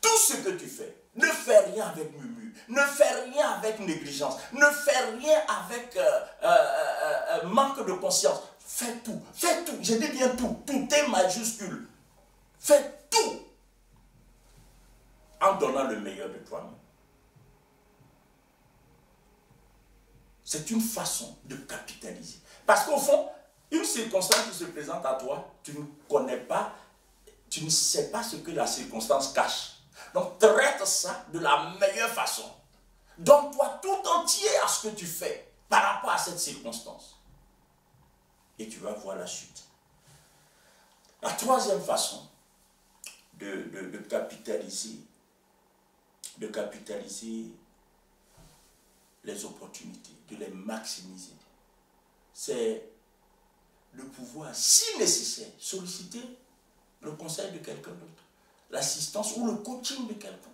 Tout ce que tu fais, ne fais rien avec murmure, ne fais rien avec négligence, ne fais rien avec manque de conscience. Fais tout, je dis bien tout, tout est majuscule. Fais tout en donnant le meilleur de toi-même. C'est une façon de capitaliser. Parce qu'au fond, une circonstance qui se présente à toi, tu ne connais pas, tu ne sais pas ce que la circonstance cache. Donc traite ça de la meilleure façon. Donne-toi tout entier à ce que tu fais par rapport à cette circonstance. Et tu vas voir la suite. La troisième façon de capitaliser les opportunités, de les maximiser, c'est de pouvoir, si nécessaire, solliciter le conseil de quelqu'un d'autre, l'assistance ou le coaching de quelqu'un.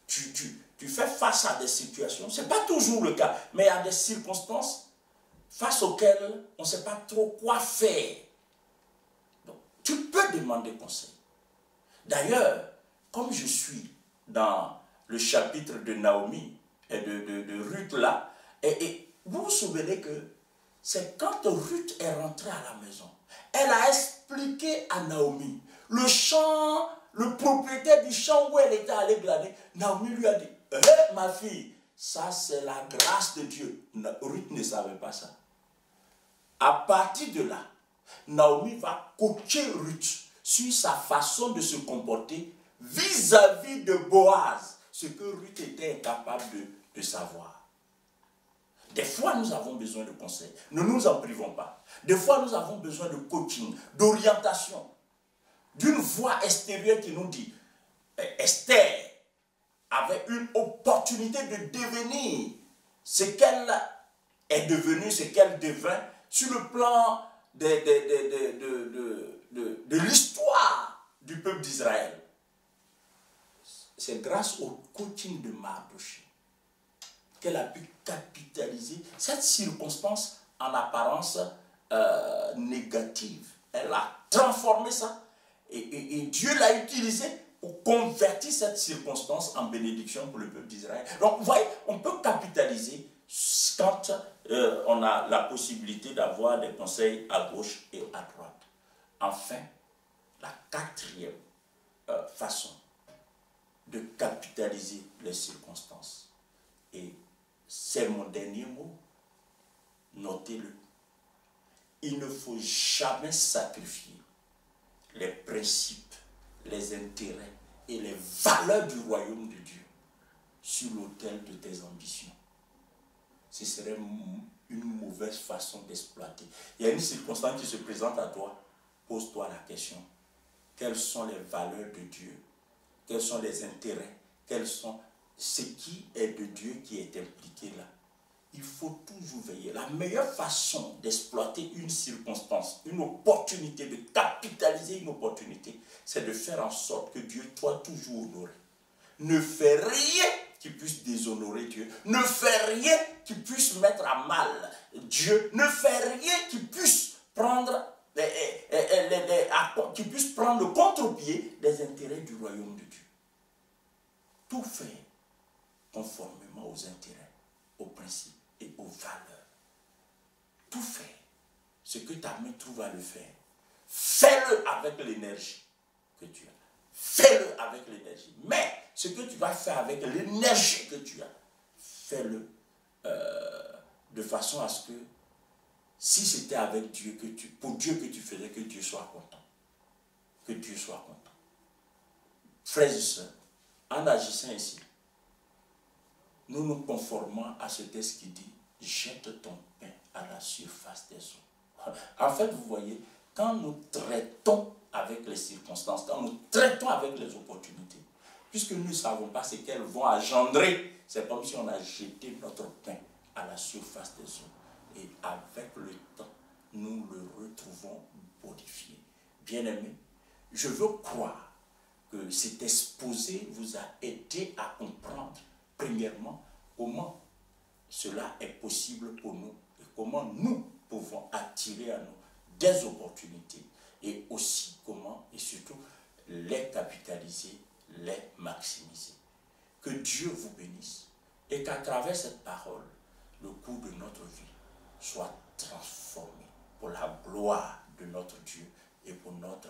Tu fais face à des situations, ce n'est pas toujours le cas, mais il y a des circonstances face auxquelles on ne sait pas trop quoi faire. Donc, tu peux demander conseil. D'ailleurs, comme je suis dans le chapitre de Naomi et de Ruth là, et vous vous souvenez que c'est quand Ruth est rentrée à la maison, elle a expliqué à Naomi le champ, le propriétaire du champ où elle était allée glaner. Naomi lui a dit, hey, ma fille, ça c'est la grâce de Dieu. Ruth ne savait pas ça. À partir de là, Naomi va coacher Ruth sur sa façon de se comporter vis-à-vis de Boaz, ce que Ruth était incapable de savoir. Des fois, nous avons besoin de conseils. Ne nous en privons pas. Des fois, nous avons besoin de coaching, d'orientation, d'une voix extérieure qui nous dit Esther avait une opportunité de devenir ce qu'elle est devenue, ce qu'elle devint sur le plan de l'histoire du peuple d'Israël. C'est grâce au coaching de Mardochée qu'elle a pu capitaliser cette circonstance en apparence négative. Elle a transformé ça et Dieu l'a utilisé pour convertir cette circonstance en bénédiction pour le peuple d'Israël. Donc, vous voyez, on peut capitaliser quand on a la possibilité d'avoir des conseils à gauche et à droite. Enfin, la quatrième façon de capitaliser les circonstances, et c'est mon dernier mot, notez-le, il ne faut jamais sacrifier les principes, les intérêts et les valeurs du royaume de Dieu sur l'autel de tes ambitions. Ce serait une mauvaise façon d'exploiter. Il y a une circonstance qui se présente à toi, pose-toi la question. Quelles sont les valeurs de Dieu? Quels sont les intérêts? Quels sont ce qui est de Dieu qui est impliqué là? Il faut toujours veiller. La meilleure façon d'exploiter une circonstance, une opportunité, de capitaliser une opportunité, c'est de faire en sorte que Dieu soit toujours honoré. Ne fais rien qui puisse déshonorer Dieu. Ne fais rien qui puisse mettre à mal Dieu. Ne fais rien qui puisse prendre le contre-pied des intérêts du royaume de Dieu. Tout fait conformément aux intérêts, aux principes et aux valeurs. Tout fait ce que ta main trouve à le faire. Fais-le avec l'énergie que tu as. Fais-le avec l'énergie. Mais ce que tu vas faire avec l'énergie que tu as, fais-le de façon à ce que si c'était avec Dieu, pour Dieu que tu faisais, que Dieu soit content. Que Dieu soit content. Frères et sœurs, en agissant ainsi, nous nous conformons à ce texte qui dit « Jette ton pain à la surface des eaux ». En fait, vous voyez, quand nous traitons avec les circonstances, quand nous traitons avec les opportunités, puisque nous ne savons pas ce qu'elles vont engendrer, c'est comme si on a jeté notre pain à la surface des eaux. Et avec le temps, nous le retrouvons modifié. Bien-aimés, je veux croire que cet exposé vous a aidé à comprendre, premièrement, comment cela est possible pour nous et comment nous pouvons attirer à nous des opportunités et aussi comment et surtout les capitaliser, les maximiser. Que Dieu vous bénisse et qu'à travers cette parole, le cours de notre vie soit transformé pour la gloire de notre Dieu et pour notre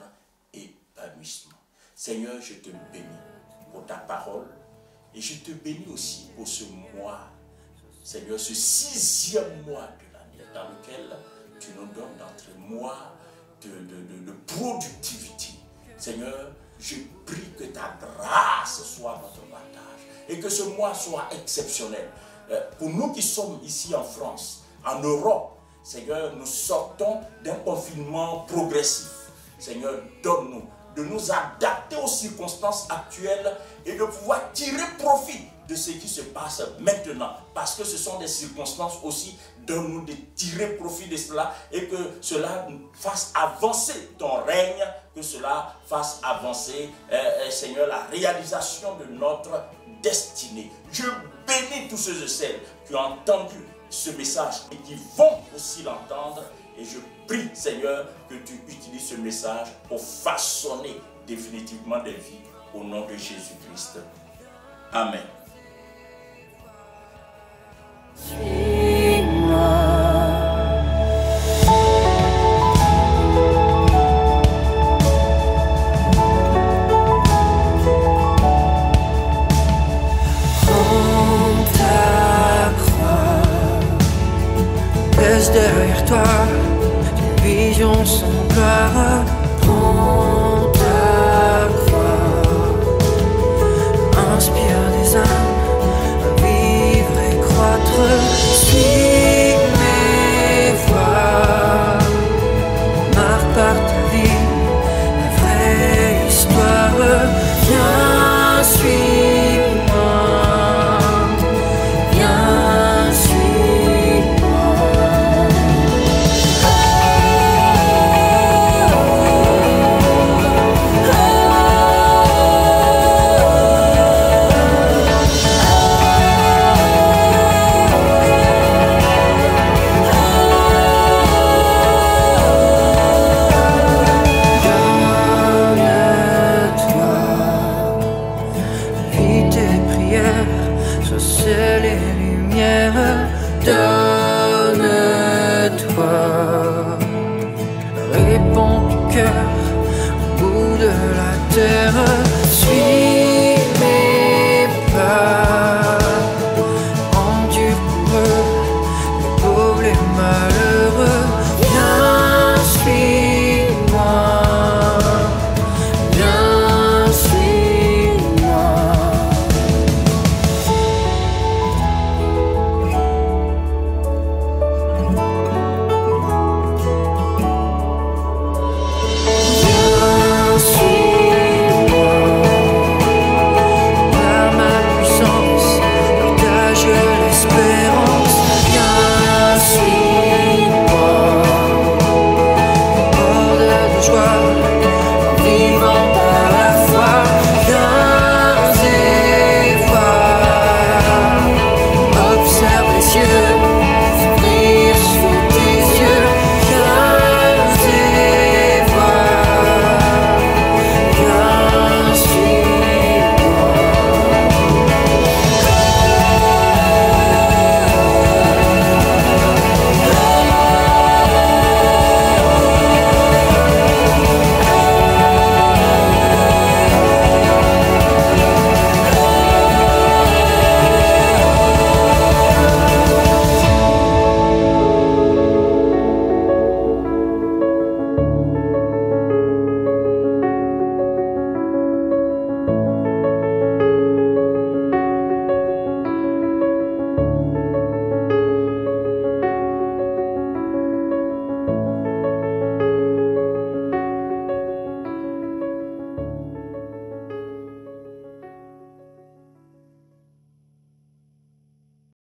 épanouissement. Seigneur, je te bénis pour ta parole et je te bénis aussi pour ce mois, Seigneur, ce 6e mois de l'année dans lequel tu nous donnes d'entrer, mois de productivité. Seigneur, je prie que ta grâce soit notre partage et que ce mois soit exceptionnel. Pour nous qui sommes ici en France, en Europe, Seigneur, nous sortons d'un confinement progressif. Seigneur, donne-nous de nous adapter aux circonstances actuelles et de pouvoir tirer profit de ce qui se passe maintenant. Parce que ce sont des circonstances aussi, donne-nous de tirer profit de cela et que cela fasse avancer ton règne, que cela fasse avancer, Seigneur, la réalisation de notre destinée. Je bénis tous ceux et celles qui ont entendu ce message et qui vont aussi l'entendre. Et je prie, Seigneur, que tu utilises ce message pour façonner définitivement des vies au nom de Jésus-Christ. Amen. Laisse derrière toi tes visions sans gloire. Prends ta croix, inspire des âmes à vivre et croître. Suis mes voies, marque par ta vie la vraie histoire. Viens, suis-moi, viens, suis-moi. Donne-toi, répands ton cœur au bout de la terre.